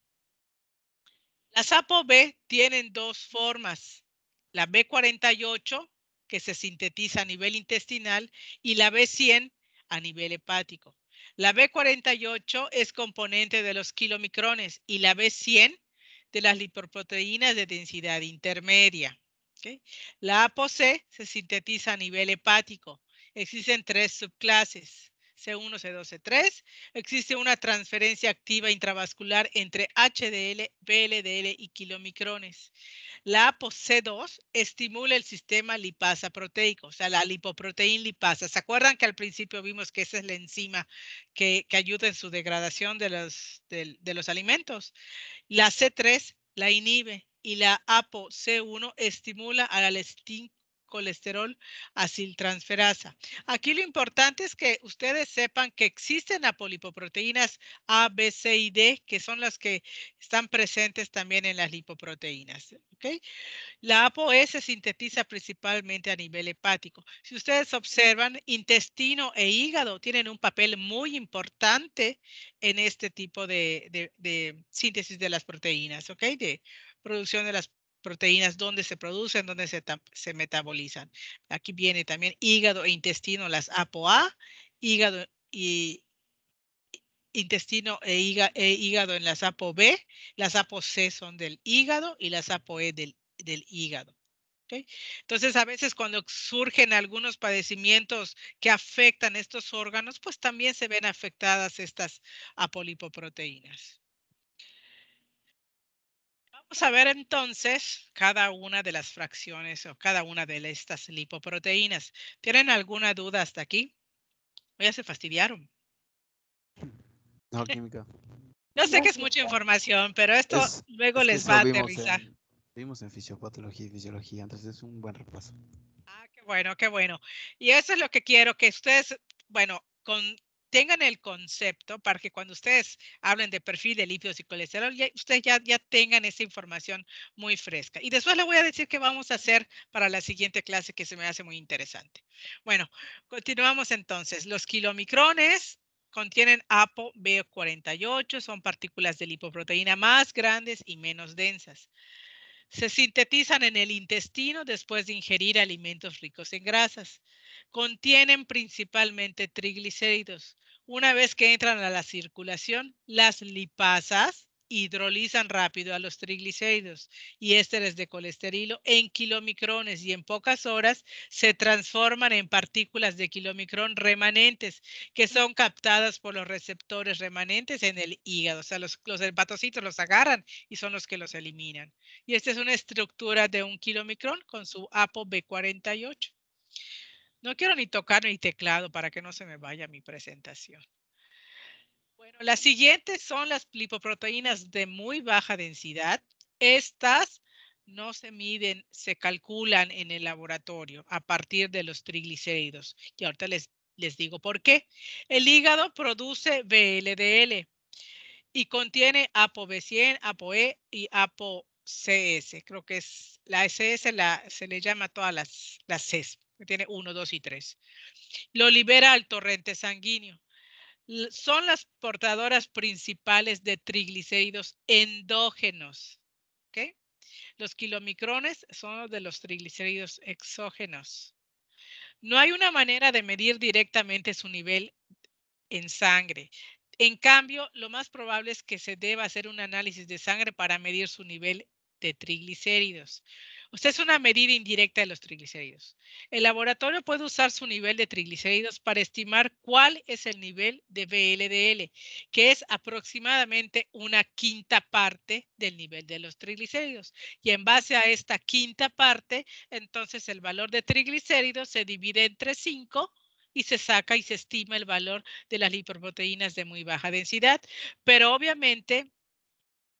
Las ApoB tienen dos formas, la B48, que se sintetiza a nivel intestinal, y la B100 a nivel hepático. La B48 es componente de los kilomicrones y la B100 de las lipoproteínas de densidad intermedia. ¿Okay? La ApoC se sintetiza a nivel hepático. Existen 3 subclases. C1, C2, C3, existe una transferencia activa intravascular entre HDL, VLDL y kilomicrones. La ApoC2 estimula el sistema lipasa proteico, o sea, la lipoproteína lipasa. ¿Se acuerdan que al principio vimos que esa es la enzima que ayuda en su degradación de los alimentos? La C3 la inhibe y la ApoC1 estimula a la colesterol aciltransferasa. Aquí lo importante es que ustedes sepan que existen apolipoproteínas A, B, C y D, que son las que están presentes también en las lipoproteínas. ¿Okay? La ApoE se sintetiza principalmente a nivel hepático. Si ustedes observan, intestino e hígado tienen un papel muy importante en este tipo de síntesis de las proteínas, ¿ok? De producción de las proteínas, dónde se producen, dónde se metabolizan. Aquí viene también hígado e intestino, las ApoA, hígado y intestino e hígado en las ApoB, las ApoC son del hígado y las ApoE del hígado. ¿Okay? Entonces, a veces cuando surgen algunos padecimientos que afectan estos órganos, pues también se ven afectadas estas apolipoproteínas. Vamos a ver entonces cada una de las fracciones o cada una de estas lipoproteínas. ¿Tienen alguna duda hasta aquí? ¿O ya se fastidiaron? No, química. Yo sé No, que es sí, mucha información, pero esto luego Es que les va eso a aterrizar. vimos en fisiopatología y fisiología, entonces es un buen repaso. Ah, qué bueno, qué bueno. Y eso es lo que quiero, que ustedes, bueno, tengan el concepto para que cuando ustedes hablen de perfil de lípidos y colesterol, ustedes ya tengan esa información muy fresca. Y después les voy a decir qué vamos a hacer para la siguiente clase que se me hace muy interesante. Bueno, continuamos entonces. Los kilomicrones contienen ApoB48, son partículas de lipoproteína más grandes y menos densas. Se sintetizan en el intestino después de ingerir alimentos ricos en grasas. Contienen principalmente triglicéridos. Una vez que entran a la circulación, las lipasas hidrolizan rápido a los triglicéridos y ésteres de colesterol en kilomicrones y en pocas horas se transforman en partículas de kilomicrón remanentes que son captadas por los receptores remanentes en el hígado. O sea, los hepatocitos los agarran y son los que los eliminan. Y esta es una estructura de un kilomicrón con su ApoB48. No quiero ni tocar mi teclado para que no se me vaya mi presentación. Bueno, las siguientes son las lipoproteínas de muy baja densidad. Estas no se miden, se calculan en el laboratorio a partir de los triglicéridos. Y ahorita les digo por qué. El hígado produce VLDL y contiene ApoB100, ApoE y ApoCS. Creo que es la SS, se le llama a todas las Cs, que tiene 1, 2 y 3. Lo libera al torrente sanguíneo. Son las portadoras principales de triglicéridos endógenos. ¿Okay? Los kilomicrones son de los triglicéridos exógenos. No hay una manera de medir directamente su nivel en sangre. En cambio, lo más probable es que se deba hacer un análisis de sangre para medir su nivel de triglicéridos. Esta es una medida indirecta de los triglicéridos. El laboratorio puede usar su nivel de triglicéridos para estimar cuál es el nivel de VLDL, que es aproximadamente una quinta parte del nivel de los triglicéridos. Y en base a esta quinta parte, entonces el valor de triglicéridos se divide entre 5 y se saca y se estima el valor de las lipoproteínas de muy baja densidad. Pero obviamente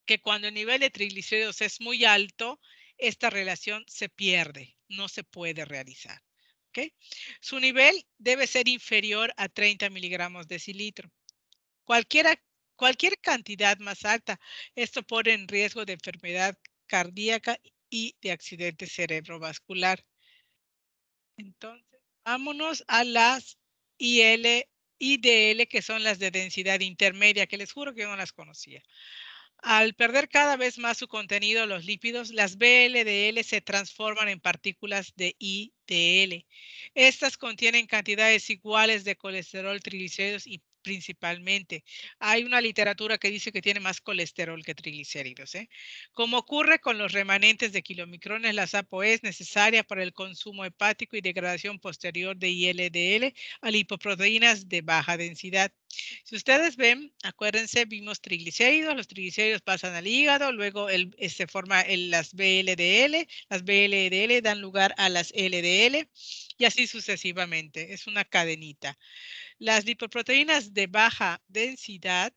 que cuando el nivel de triglicéridos es muy alto, esta relación se pierde, no se puede realizar. ¿Okay? Su nivel debe ser inferior a 30 miligramos decilitro. Cualquier cantidad más alta, esto pone en riesgo de enfermedad cardíaca y de accidente cerebrovascular. Entonces, vámonos a las IDL, que son las de densidad intermedia, que les juro que yo no las conocía. Al perder cada vez más su contenido, los lípidos, las VLDL se transforman en partículas de IDL. Estas contienen cantidades iguales de colesterol, triglicéridos y principalmente. Hay una literatura que dice que tiene más colesterol que triglicéridos. Como ocurre con los remanentes de kilomicrones, la SAPO es necesaria para el consumo hepático y degradación posterior de ILDL a lipoproteínas de baja densidad. Si ustedes ven, acuérdense, vimos triglicéridos, los triglicéridos pasan al hígado, luego se forma las BLDL dan lugar a las LDL y así sucesivamente, es una cadenita. Las lipoproteínas de baja densidad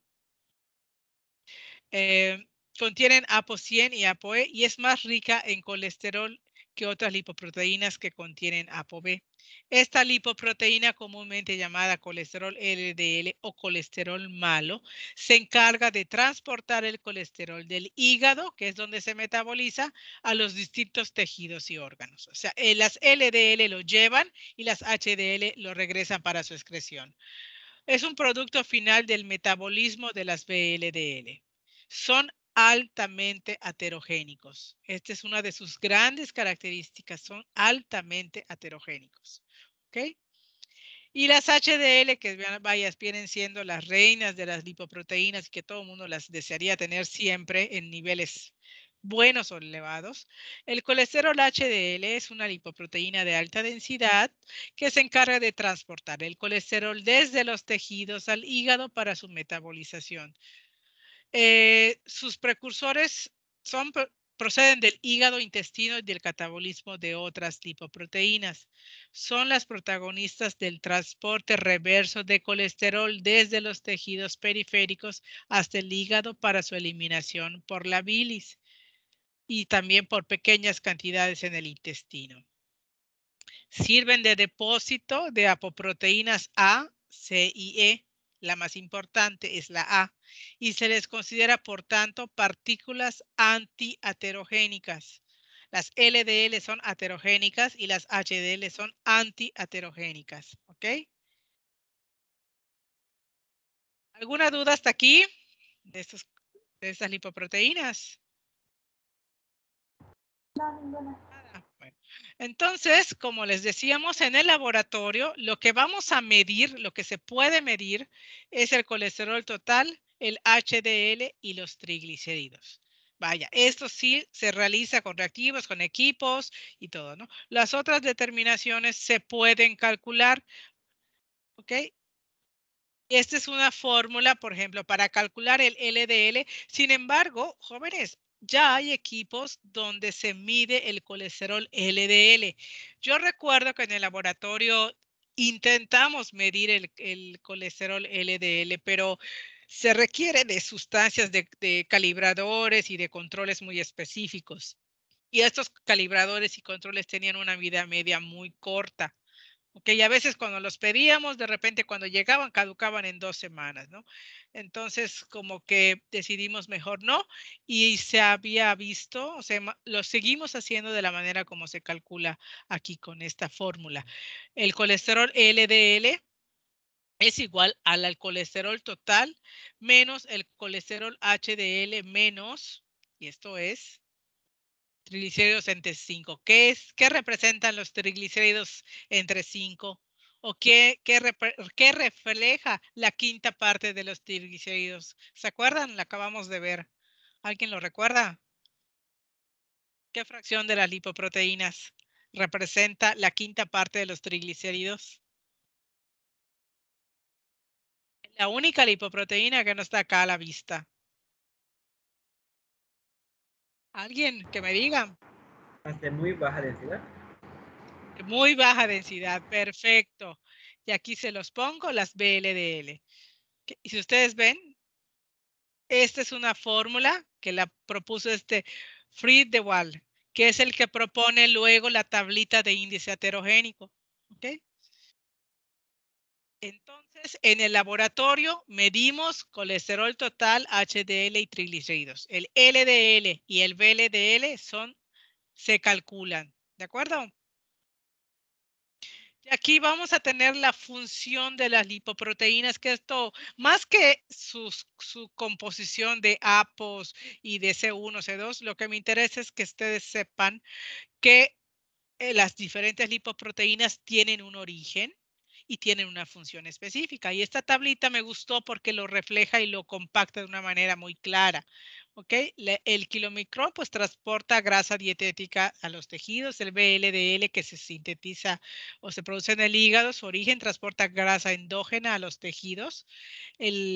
contienen ApoC100 y ApoE y es más rica en colesterol que otras lipoproteínas que contienen ApoB. Esta lipoproteína, comúnmente llamada colesterol LDL o colesterol malo, se encarga de transportar el colesterol del hígado, que es donde se metaboliza, a los distintos tejidos y órganos. O sea, las LDL lo llevan y las HDL lo regresan para su excreción. Es un producto final del metabolismo de las VLDL. Son altamente heterogénicos. Esta es una de sus grandes características, son altamente heterogénicos. ¿Ok? Y las HDL, que vienen siendo las reinas de las lipoproteínas, que todo el mundo las desearía tener siempre en niveles buenos o elevados. El colesterol HDL es una lipoproteína de alta densidad que se encarga de transportar el colesterol desde los tejidos al hígado para su metabolización. Sus precursores proceden del hígado, intestino y del catabolismo de otras lipoproteínas. Son las protagonistas del transporte reverso de colesterol desde los tejidos periféricos hasta el hígado para su eliminación por la bilis y también por pequeñas cantidades en el intestino. Sirven de depósito de apoproteínas A, C y E. La más importante es la A y se les considera, por tanto, partículas antiaterogénicas. Las LDL son aterogénicas y las HDL son antiaterogénicas. ¿Ok? ¿Alguna duda hasta aquí de estas lipoproteínas? No, ninguna. Bueno, entonces, como les decíamos, en el laboratorio, lo que vamos a medir, lo que se puede medir, es el colesterol total, el HDL y los triglicéridos. Vaya, esto sí se realiza con reactivos, con equipos y todo, ¿no? Las otras determinaciones se pueden calcular, ¿ok? Esta es una fórmula, por ejemplo, para calcular el LDL. Sin embargo, jóvenes, ya hay equipos donde se mide el colesterol LDL. Yo recuerdo que en el laboratorio intentamos medir el colesterol LDL, pero se requiere de sustancias de calibradores y de controles muy específicos. Y estos calibradores y controles tenían una vida media muy corta. Ok, y a veces cuando los pedíamos, de repente cuando llegaban, caducaban en 2 semanas, ¿no? Entonces, como que decidimos mejor no, y se había visto, o sea, lo seguimos haciendo de la manera como se calcula aquí con esta fórmula. El colesterol LDL es igual al colesterol total menos el colesterol HDL menos, y esto es triglicéridos entre 5. ¿Qué representan los triglicéridos entre 5? ¿O qué refleja la quinta parte de los triglicéridos? ¿Se acuerdan? La acabamos de ver. ¿Alguien lo recuerda? ¿Qué fracción de las lipoproteínas representa la quinta parte de los triglicéridos? La única lipoproteína que no está acá a la vista. ¿Alguien que me diga? De muy baja densidad. De muy baja densidad, perfecto. Y aquí se los pongo, las VLDL. Y si ustedes ven, esta es una fórmula que la propuso Fried de Waal, que es el que propone luego la tablita de índice heterogénico. ¿Okay? Entonces, en el laboratorio medimos colesterol total, HDL y triglicéridos. El LDL y el VLDL se calculan. ¿De acuerdo? Y aquí vamos a tener la función de las lipoproteínas, que esto, más que su composición de APOS y de C1, C2, lo que me interesa es que ustedes sepan que las diferentes lipoproteínas tienen un origen y tienen una función específica. Y esta tablita me gustó porque lo refleja y lo compacta de una manera muy clara. ¿Ok? El kilomicrón pues transporta grasa dietética a los tejidos. El VLDL que se sintetiza o se produce en el hígado, su origen transporta grasa endógena a los tejidos. Las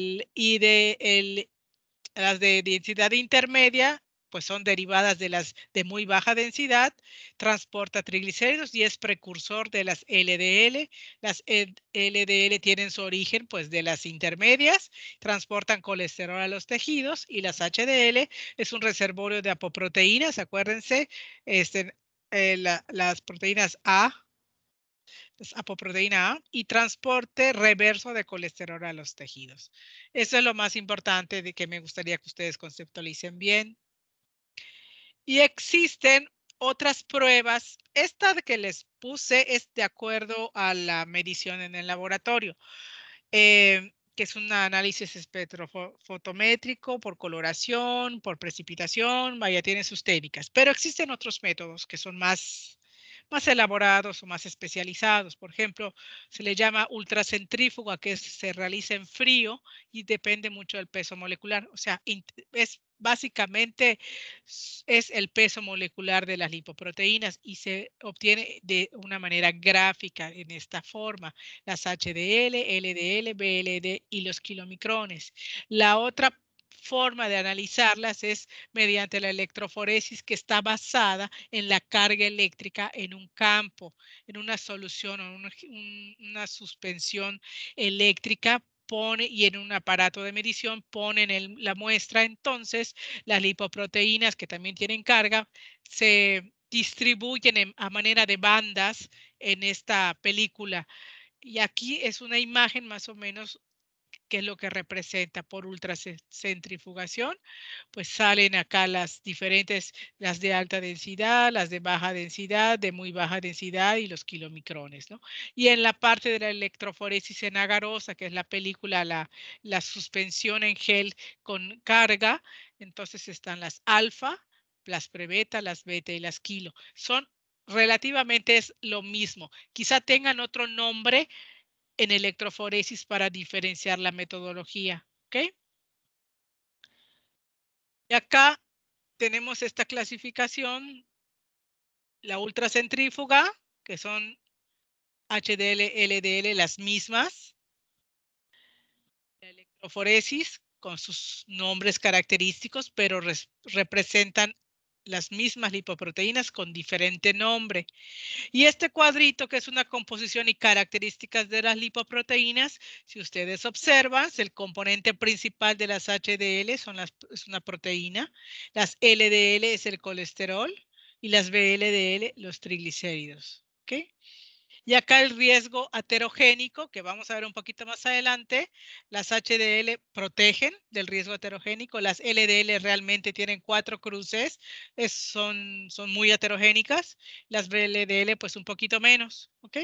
de densidad intermedia, pues son derivadas de las de muy baja densidad, transporta triglicéridos y es precursor de las LDL. Las LDL tienen su origen pues de las intermedias, transportan colesterol a los tejidos y las HDL es un reservorio de apoproteínas, acuérdense, las proteínas A, apoproteína A y transporte reverso de colesterol a los tejidos. Eso es lo más importante de que me gustaría que ustedes conceptualicen bien. Y existen otras pruebas. Esta que les puse es de acuerdo a la medición en el laboratorio, que es un análisis espectrofotométrico por coloración, por precipitación, vaya, tiene sus técnicas. Pero existen otros métodos que son más elaborados o más especializados. Por ejemplo, se le llama ultracentrífuga, que se realiza en frío y depende mucho del peso molecular. O sea, es básicamente es el peso molecular de las lipoproteínas y se obtiene de una manera gráfica en esta forma. Las HDL, LDL, BLD y los kilomicrones. La otra forma de analizarlas es mediante la electroforesis, que está basada en la carga eléctrica en un campo, en una solución o una suspensión eléctrica y en un aparato de medición ponen la muestra. Entonces las lipoproteínas, que también tienen carga, se distribuyen a manera de bandas en esta película. Y aquí es una imagen más o menos que es lo que representa por ultracentrifugación, pues salen acá las diferentes, las de alta densidad, las de baja densidad, de muy baja densidad y los kilomicrones, ¿no? Y en la parte de la electroforesis en agarosa, que es la película, la suspensión en gel con carga, entonces están las alfa, las prebeta, las beta y las kilo. Son relativamente es lo mismo. Quizá tengan otro nombre en electroforesis para diferenciar la metodología. ¿Ok? Y acá tenemos esta clasificación, la ultracentrífuga, que son HDL, LDL, las mismas. La electroforesis, con sus nombres característicos, pero representan las mismas lipoproteínas con diferente nombre. Y este cuadrito, que es una composición y características de las lipoproteínas, si ustedes observan, el componente principal de las HDL es una proteína, las LDL es el colesterol y las VLDL los triglicéridos. ¿Ok? Y acá el riesgo aterogénico, que vamos a ver un poquito más adelante, las HDL protegen del riesgo aterogénico, las LDL realmente tienen 4 cruces, son muy heterogénicas, las VLDL pues un poquito menos, ¿ok?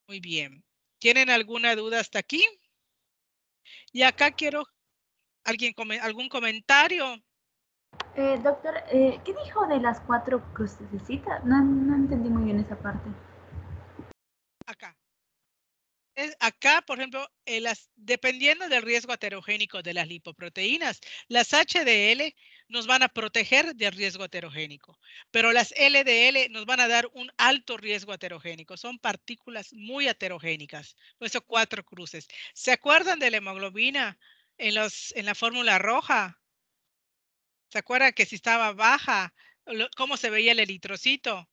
Muy bien. ¿Tienen alguna duda hasta aquí? Y acá quiero algún comentario. Doctor, ¿qué dijo de las 4 crucecitas? No entendí muy bien esa parte. Acá, por ejemplo, dependiendo del riesgo heterogénico de las lipoproteínas, las HDL nos van a proteger del riesgo heterogénico, pero las LDL nos van a dar un alto riesgo heterogénico. Son partículas muy heterogénicas. Por eso 4 cruces. ¿Se acuerdan de la hemoglobina en la fórmula roja? ¿Se acuerdan que si estaba baja, cómo se veía el eritrocito?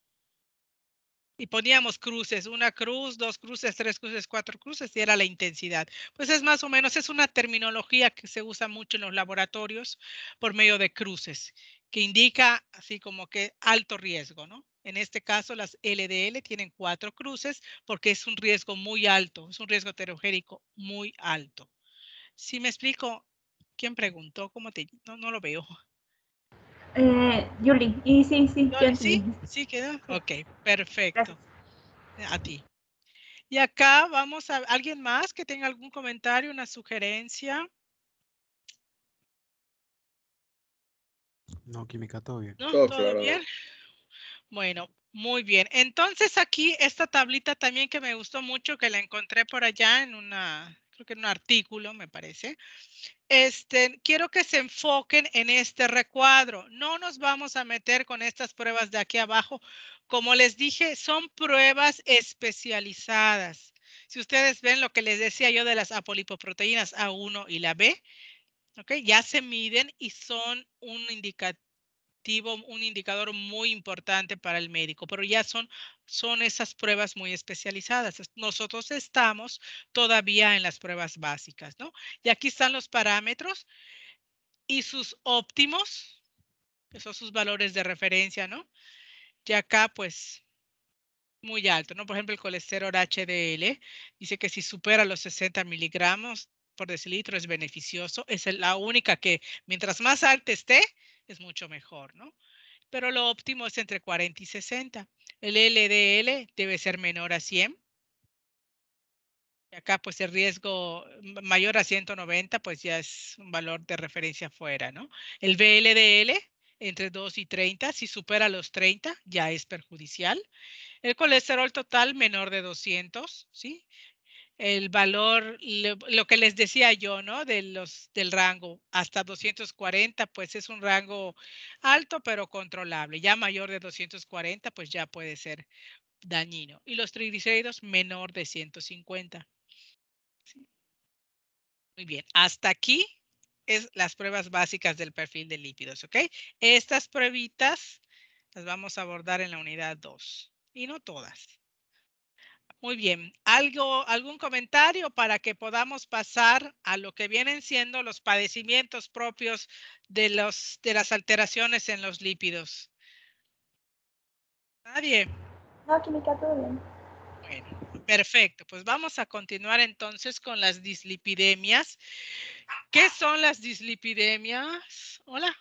Y poníamos cruces, 1 cruz, 2 cruces, 3 cruces, 4 cruces, y era la intensidad. Pues es más o menos, es una terminología que se usa mucho en los laboratorios por medio de cruces, que indica así como que alto riesgo, ¿no? En este caso, las LDL tienen 4 cruces porque es un riesgo muy alto, es un riesgo heterogénico muy alto. ¿Sí me explico? ¿Quién preguntó? No lo veo. Yuli, y sí, ya ¿Sí? entendí. ¿Sí quedó? Ok, perfecto. Gracias. A ti. Y acá vamos a alguien más que tenga algún comentario, una sugerencia. No, química, todo bien. ¿No? Todo ¿Todo claro. bien? Bueno, muy bien. Entonces aquí esta tablita también que me gustó mucho, que la encontré por allá creo que en un artículo, me parece. Quiero que se enfoquen en este recuadro. No nos vamos a meter con estas pruebas de aquí abajo. Como les dije, son pruebas especializadas. Si ustedes ven lo que les decía yo de las apolipoproteínas A1 y la B, ¿ok? Ya se miden y son un indicador muy importante para el médico, pero ya son esas pruebas muy especializadas. Nosotros estamos todavía en las pruebas básicas, ¿no? Y aquí están los parámetros y sus óptimos, que son sus valores de referencia, ¿no? Y acá, pues, muy alto, ¿no? Por ejemplo, el colesterol HDL dice que si supera los 60 miligramos por decilitro es beneficioso. Es la única que, mientras más alta esté, es mucho mejor, ¿no? Pero lo óptimo es entre 40 y 60. El LDL debe ser menor a 100. Y acá, pues, el riesgo mayor a 190, pues ya es un valor de referencia fuera, ¿no? El VLDL entre 2 y 30, si supera los 30, ya es perjudicial. El colesterol total menor de 200, ¿sí? El valor, lo que les decía yo, ¿no? Del rango hasta 240, pues es un rango alto, pero controlable. Ya mayor de 240, pues ya puede ser dañino. Y los triglicéridos menor de 150. ¿Sí? Muy bien. Hasta aquí es las pruebas básicas del perfil de lípidos, ¿ok? Estas pruebitas las vamos a abordar en la unidad 2 y no todas. Muy bien. ¿Algún comentario para que podamos pasar a lo que vienen siendo los padecimientos propios de las alteraciones en los lípidos? ¿Nadie? No, química, todo bien. Bueno, perfecto. Pues vamos a continuar entonces con las dislipidemias. ¿Qué son las dislipidemias? Hola.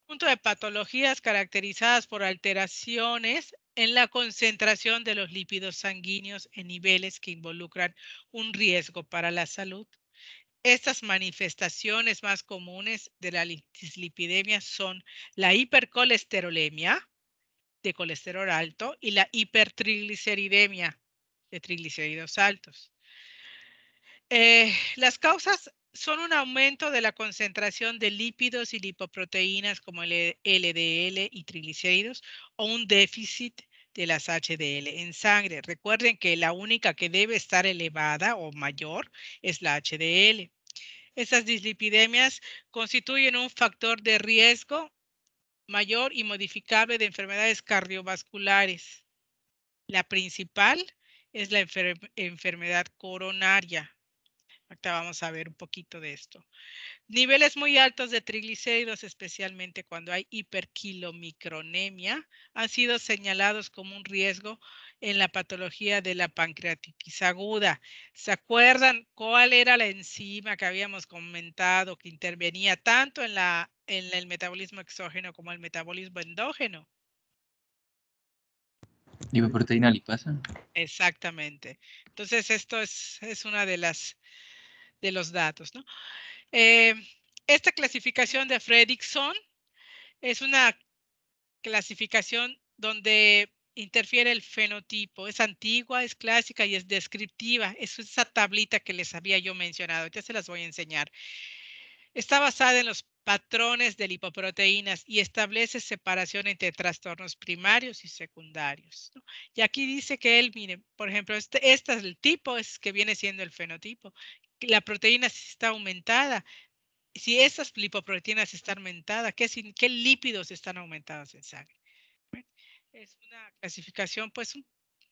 Conjunto de patologías caracterizadas por alteraciones en la concentración de los lípidos sanguíneos en niveles que involucran un riesgo para la salud. Estas manifestaciones más comunes de la dislipidemia son la hipercolesterolemia, de colesterol alto, y la hipertrigliceridemia, de triglicéridos altos. Las causas son un aumento de la concentración de lípidos y lipoproteínas como el LDL y triglicéridos o un déficit de las HDL en sangre. Recuerden que la única que debe estar elevada o mayor es la HDL. Estas dislipidemias constituyen un factor de riesgo mayor y modificable de enfermedades cardiovasculares. La principal es la enfermedad coronaria. Ahorita vamos a ver un poquito de esto. Niveles muy altos de triglicéridos, especialmente cuando hay hiperquilomicronemia, han sido señalados como un riesgo en la patología de la pancreatitis aguda. ¿Se acuerdan cuál era la enzima que habíamos comentado que intervenía tanto en el metabolismo exógeno como el metabolismo endógeno? Lipoproteína lipasa. Exactamente. Entonces, esto es una de los datos, ¿no? Esta clasificación de Fredrickson es una clasificación donde interfiere el fenotipo. Es antigua, es clásica y es descriptiva. Es esa tablita que les había yo mencionado. Ya se las voy a enseñar. Está basada en los patrones de lipoproteínas y establece separación entre trastornos primarios y secundarios, ¿no? Y aquí dice que él, miren, por ejemplo, este es el tipo, es que viene siendo el fenotipo. La proteína si está aumentada. Si estas lipoproteínas están aumentadas, ¿qué lípidos están aumentados en sangre? Bueno, es una clasificación pues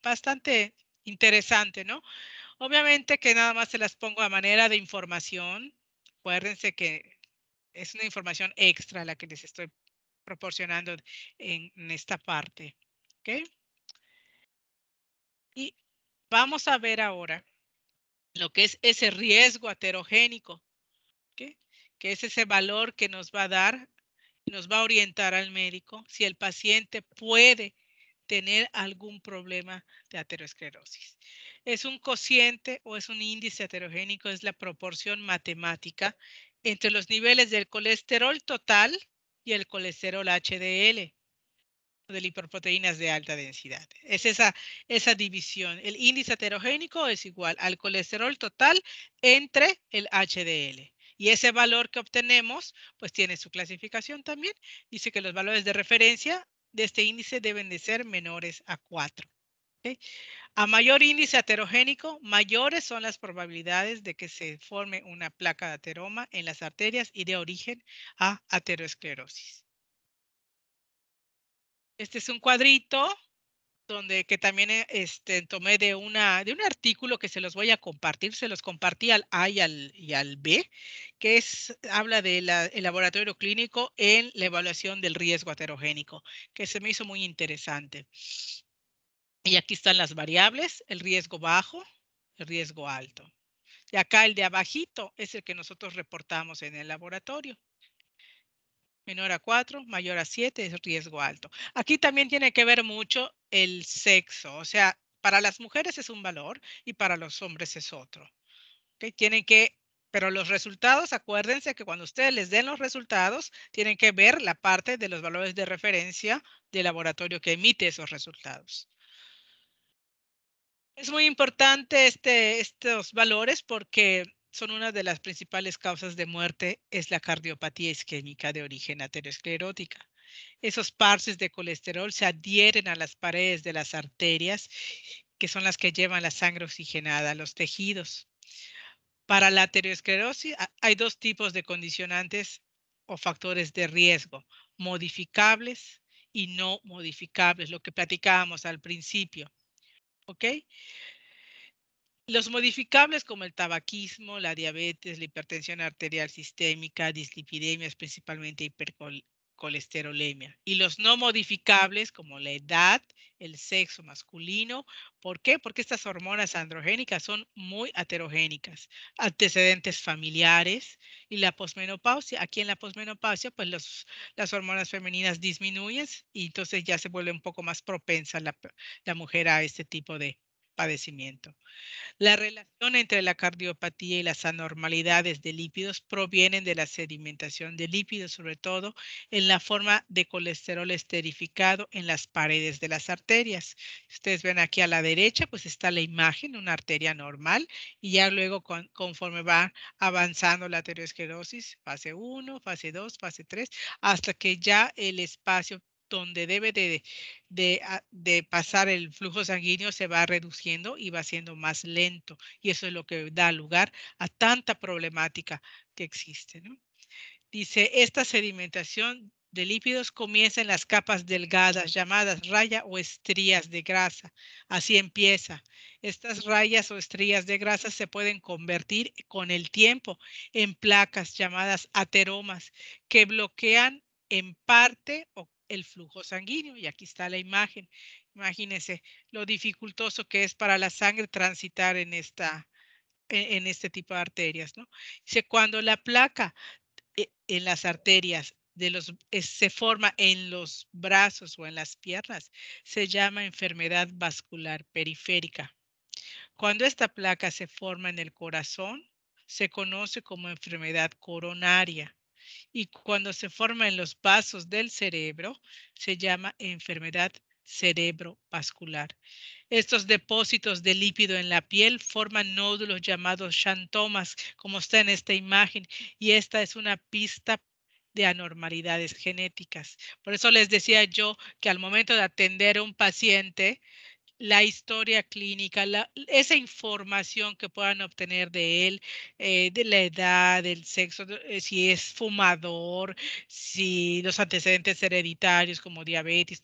bastante interesante, ¿no? Obviamente que nada más se las pongo a manera de información. Acuérdense que es una información extra la que les estoy proporcionando en esta parte. ¿Ok? Y vamos a ver ahora lo que es ese riesgo aterogénico, ¿ok? Que es ese valor que nos va a dar, nos va a orientar al médico si el paciente puede tener algún problema de aterosclerosis. Es un cociente o es un índice aterogénico, es la proporción matemática entre los niveles del colesterol total y el colesterol HDL, de lipoproteínas de alta densidad. Es esa división. El índice aterogénico es igual al colesterol total entre el HDL. Y ese valor que obtenemos, pues tiene su clasificación también. Dice que los valores de referencia de este índice deben de ser menores a 4. ¿Okay? A mayor índice aterogénico, mayores son las probabilidades de que se forme una placa de ateroma en las arterias y de origen a aterosclerosis. Este es un cuadrito donde que también tomé de un artículo que se los voy a compartir, se los compartí al A y al B, que habla del laboratorio clínico en la evaluación del riesgo aterogénico, que se me hizo muy interesante. Y aquí están las variables, el riesgo bajo, el riesgo alto. Y acá el de abajito es el que nosotros reportamos en el laboratorio. Menor a 4, mayor a 7 es riesgo alto. Aquí también tiene que ver mucho el sexo, o sea, para las mujeres es un valor y para los hombres es otro. ¿Okay? Pero los resultados, acuérdense que cuando ustedes les den los resultados, tienen que ver la parte de los valores de referencia del laboratorio que emite esos resultados. Es muy importante estos valores porque son una de las principales causas de muerte, es la cardiopatía isquémica de origen aterosclerótica. Esos parches de colesterol se adhieren a las paredes de las arterias, que son las que llevan la sangre oxigenada a los tejidos. Para la aterosclerosis hay dos tipos de condicionantes o factores de riesgo, modificables y no modificables, lo que platicábamos al principio. ¿Ok? Los modificables como el tabaquismo, la diabetes, la hipertensión arterial sistémica, dislipidemias, principalmente hipercolesterolemia. Y los no modificables como la edad, el sexo masculino. ¿Por qué? Porque estas hormonas androgénicas son muy aterogénicas. Antecedentes familiares y la posmenopausia. Aquí en la posmenopausia, pues las hormonas femeninas disminuyen y entonces ya se vuelve un poco más propensa la mujer a este tipo de padecimiento. La relación entre la cardiopatía y las anormalidades de lípidos provienen de la sedimentación de lípidos, sobre todo en la forma de colesterol esterificado en las paredes de las arterias. Ustedes ven aquí a la derecha, pues está la imagen, una arteria normal, y ya luego conforme va avanzando la aterosclerosis, fase 1, fase 2, fase 3, hasta que ya el espacio donde debe de pasar el flujo sanguíneo se va reduciendo y va siendo más lento. Y eso es lo que da lugar a tanta problemática que existe, ¿no? Dice, esta sedimentación de lípidos comienza en las capas delgadas llamadas raya o estrías de grasa. Así empieza. Estas rayas o estrías de grasa se pueden convertir con el tiempo en placas llamadas ateromas que bloquean en parte el flujo sanguíneo. Y aquí está la imagen. Imagínense lo dificultoso que es para la sangre transitar en este tipo de arterias, ¿no? Dice, cuando la placa en las arterias se forma en los brazos o en las piernas, se llama enfermedad vascular periférica. Cuando esta placa se forma en el corazón, se conoce como enfermedad coronaria. Y cuando se forma en los vasos del cerebro, se llama enfermedad cerebrovascular. Estos depósitos de lípido en la piel forman nódulos llamados xantomas, como está en esta imagen, y esta es una pista de anormalidades genéticas. Por eso les decía yo que al momento de atender a un paciente, la historia clínica, esa información que puedan obtener de él, de la edad, del sexo, si es fumador, si los antecedentes hereditarios como diabetes,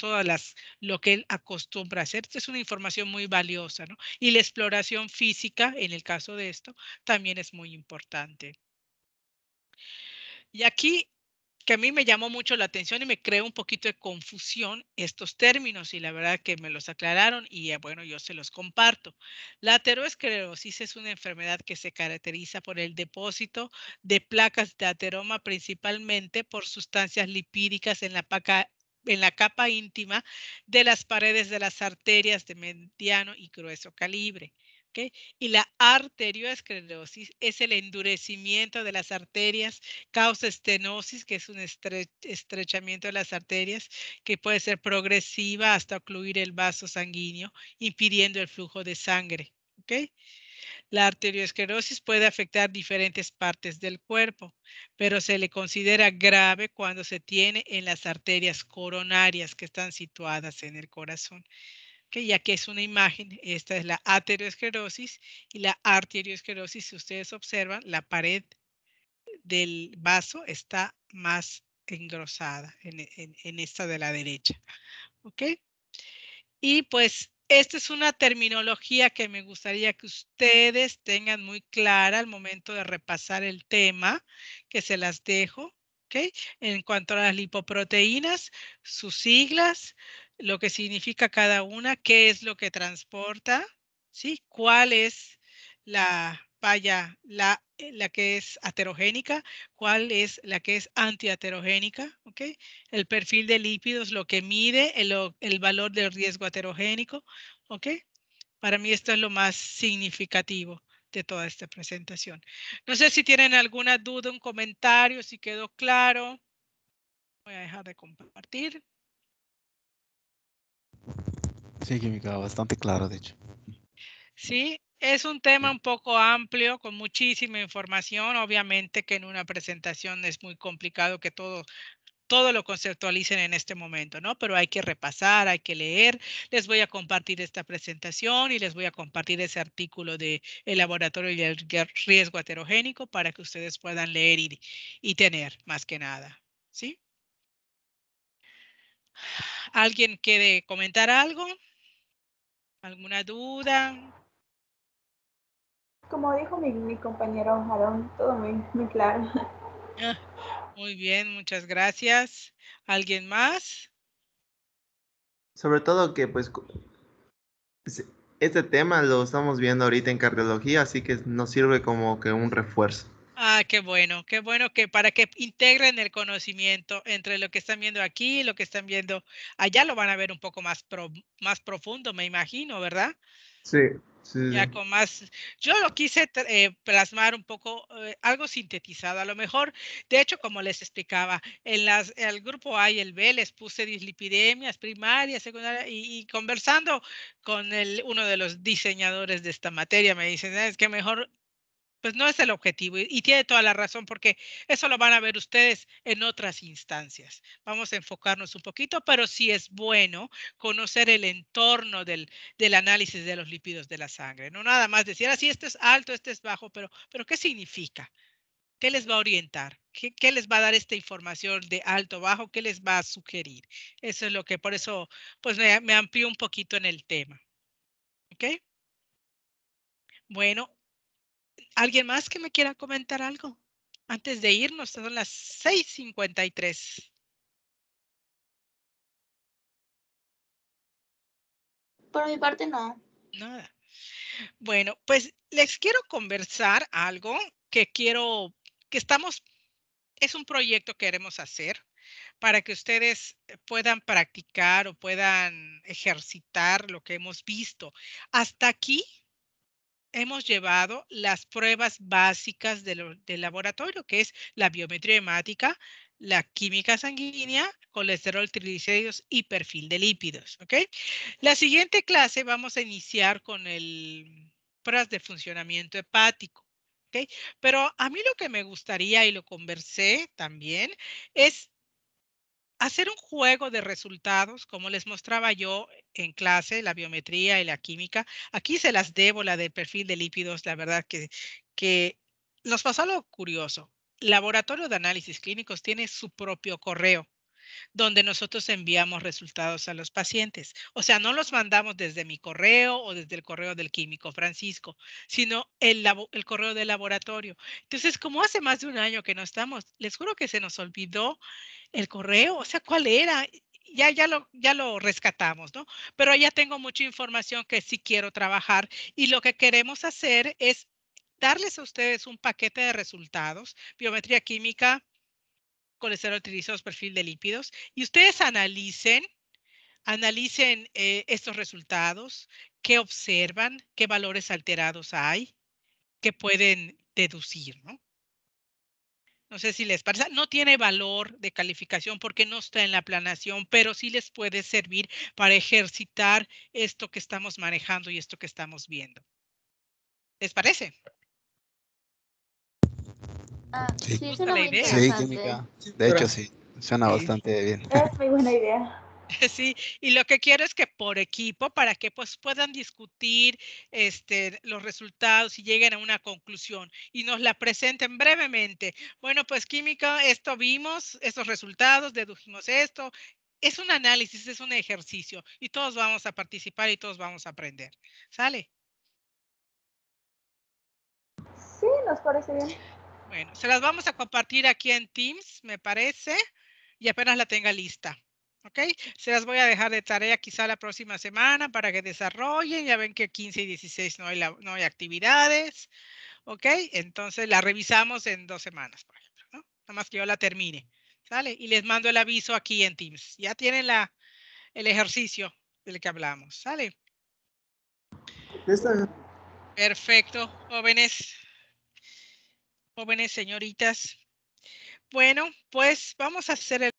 lo que él acostumbra a hacer. Esta es una información muy valiosa, ¿no? Y la exploración física, en el caso de esto, también es muy importante. Y aquí que a mí me llamó mucho la atención y me creó un poquito de confusión estos términos y la verdad que me los aclararon y bueno, yo se los comparto. La aterosclerosis es una enfermedad que se caracteriza por el depósito de placas de ateroma principalmente por sustancias lipídicas en la capa íntima de las paredes de las arterias de mediano y grueso calibre. ¿Okay? Y la arteriosclerosis es el endurecimiento de las arterias, causa estenosis, que es un estrechamiento de las arterias, que puede ser progresiva hasta ocluir el vaso sanguíneo, impidiendo el flujo de sangre. ¿Okay? La arteriosclerosis puede afectar diferentes partes del cuerpo, pero se le considera grave cuando se tiene en las arterias coronarias que están situadas en el corazón. Okay, ya que es una imagen, esta es la aterosclerosis y la arteriosclerosis, si ustedes observan, la pared del vaso está más engrosada en esta de la derecha. ¿Ok? Y pues esta es una terminología que me gustaría que ustedes tengan muy clara al momento de repasar el tema, que se las dejo. ¿Ok? En cuanto a las lipoproteínas, sus siglas, lo que significa cada una, qué es lo que transporta, ¿sí? ¿Cuál es la la que es aterogénica? ¿Cuál es la que es antiaterogénica? ¿Ok? El perfil de lípidos, lo que mide el valor del riesgo aterogénico. ¿Ok? Para mí esto es lo más significativo de toda esta presentación. No sé si tienen alguna duda, un comentario, si quedó claro. Voy a dejar de compartir. Sí, química, bastante claro, de hecho. Sí, es un tema un poco amplio, con muchísima información. Obviamente que en una presentación es muy complicado que todo lo conceptualicen en este momento, ¿no? Pero hay que repasar, hay que leer. Les voy a compartir esta presentación y les voy a compartir ese artículo de el laboratorio y el riesgo heterogénico para que ustedes puedan leer y tener más que nada, ¿sí? ¿Alguien quiere comentar algo? ¿Alguna duda? Como dijo mi compañero Aaron, todo muy claro. Ah, muy bien, muchas gracias. ¿Alguien más? Sobre todo que pues es- este tema lo estamos viendo ahorita en cardiología, así que nos sirve como que un refuerzo. Ah, qué bueno que para que integren el conocimiento entre lo que están viendo aquí y lo que están viendo allá, lo van a ver un poco más profundo, me imagino, ¿verdad? Sí, sí, Ya sí. con más, yo lo quise plasmar un poco, algo sintetizado, a lo mejor, de hecho, como les explicaba, el grupo A y el B les puse dislipidemias primarias, secundarias, y conversando con uno de los diseñadores de esta materia, me dicen, es que mejor pues no es el objetivo y tiene toda la razón porque eso lo van a ver ustedes en otras instancias. Vamos a enfocarnos un poquito, pero sí es bueno conocer el entorno del análisis de los lípidos de la sangre. No nada más decir, así este es alto, este es bajo, pero ¿qué significa? ¿Qué les va a orientar? ¿Qué les va a dar esta información de alto, bajo? ¿Qué les va a sugerir? Eso es lo que, por eso, pues me amplío un poquito en el tema. ¿Ok? Bueno, ¿alguien más que me quiera comentar algo? Antes de irnos, son las 6:53. Por mi parte, no. Nada. Bueno, pues les quiero conversar algo que estamos, es un proyecto que queremos hacer para que ustedes puedan practicar o puedan ejercitar lo que hemos visto. Hasta aquí hemos llevado las pruebas básicas del laboratorio, que es la biometría hemática, la química sanguínea, colesterol, triglicéridos y perfil de lípidos, ¿ok? La siguiente clase vamos a iniciar con el pruebas de funcionamiento hepático, ¿ok? Pero a mí lo que me gustaría, y lo conversé también, es hacer un juego de resultados, como les mostraba yo en clase, la biometría y la química. Aquí se las debo, la del perfil de lípidos, la verdad que nos pasó algo curioso. Laboratorio de Análisis Clínicos tiene su propio correo, donde nosotros enviamos resultados a los pacientes. O sea, no los mandamos desde mi correo o desde el correo del químico Francisco, sino el correo del laboratorio. Entonces, como hace más de un año que no estamos, les juro que se nos olvidó el correo, o sea, ¿cuál era? Ya lo rescatamos, ¿no? Pero ya tengo mucha información que sí quiero trabajar y lo que queremos hacer es darles a ustedes un paquete de resultados, biometría química, colesterol, triglicéridos, perfil de lípidos, y ustedes analicen estos resultados, qué observan, qué valores alterados hay, qué pueden deducir, ¿no? No sé si les parece, no tiene valor de calificación porque no está en la planeación, pero sí les puede servir para ejercitar esto que estamos manejando y esto que estamos viendo. ¿Les parece? Sí, ¿Les gusta suena la muy idea? Sí, interesante. química. De hecho, sí. Suena Sí. bastante bien. Es muy buena idea. Sí, y lo que quiero es que por equipo, para que pues puedan discutir los resultados y lleguen a una conclusión y nos la presenten brevemente. Bueno, pues química, esto vimos, estos resultados, dedujimos esto. Es un análisis, es un ejercicio y todos vamos a participar y todos vamos a aprender. ¿Sale? Sí, nos parece bien. Bueno, se las vamos a compartir aquí en Teams, me parece, y apenas la tenga lista. ¿Ok? Se las voy a dejar de tarea quizá la próxima semana para que desarrollen. Ya ven que 15 y 16 no hay actividades. ¿Ok? Entonces la revisamos en 2 semanas, por ejemplo, ¿no? Nada más que yo la termine. ¿Sale? Y les mando el aviso aquí en Teams. Ya tienen el ejercicio del que hablamos. ¿Sale? Perfecto, jóvenes. Jóvenes señoritas. Bueno, pues vamos a hacer el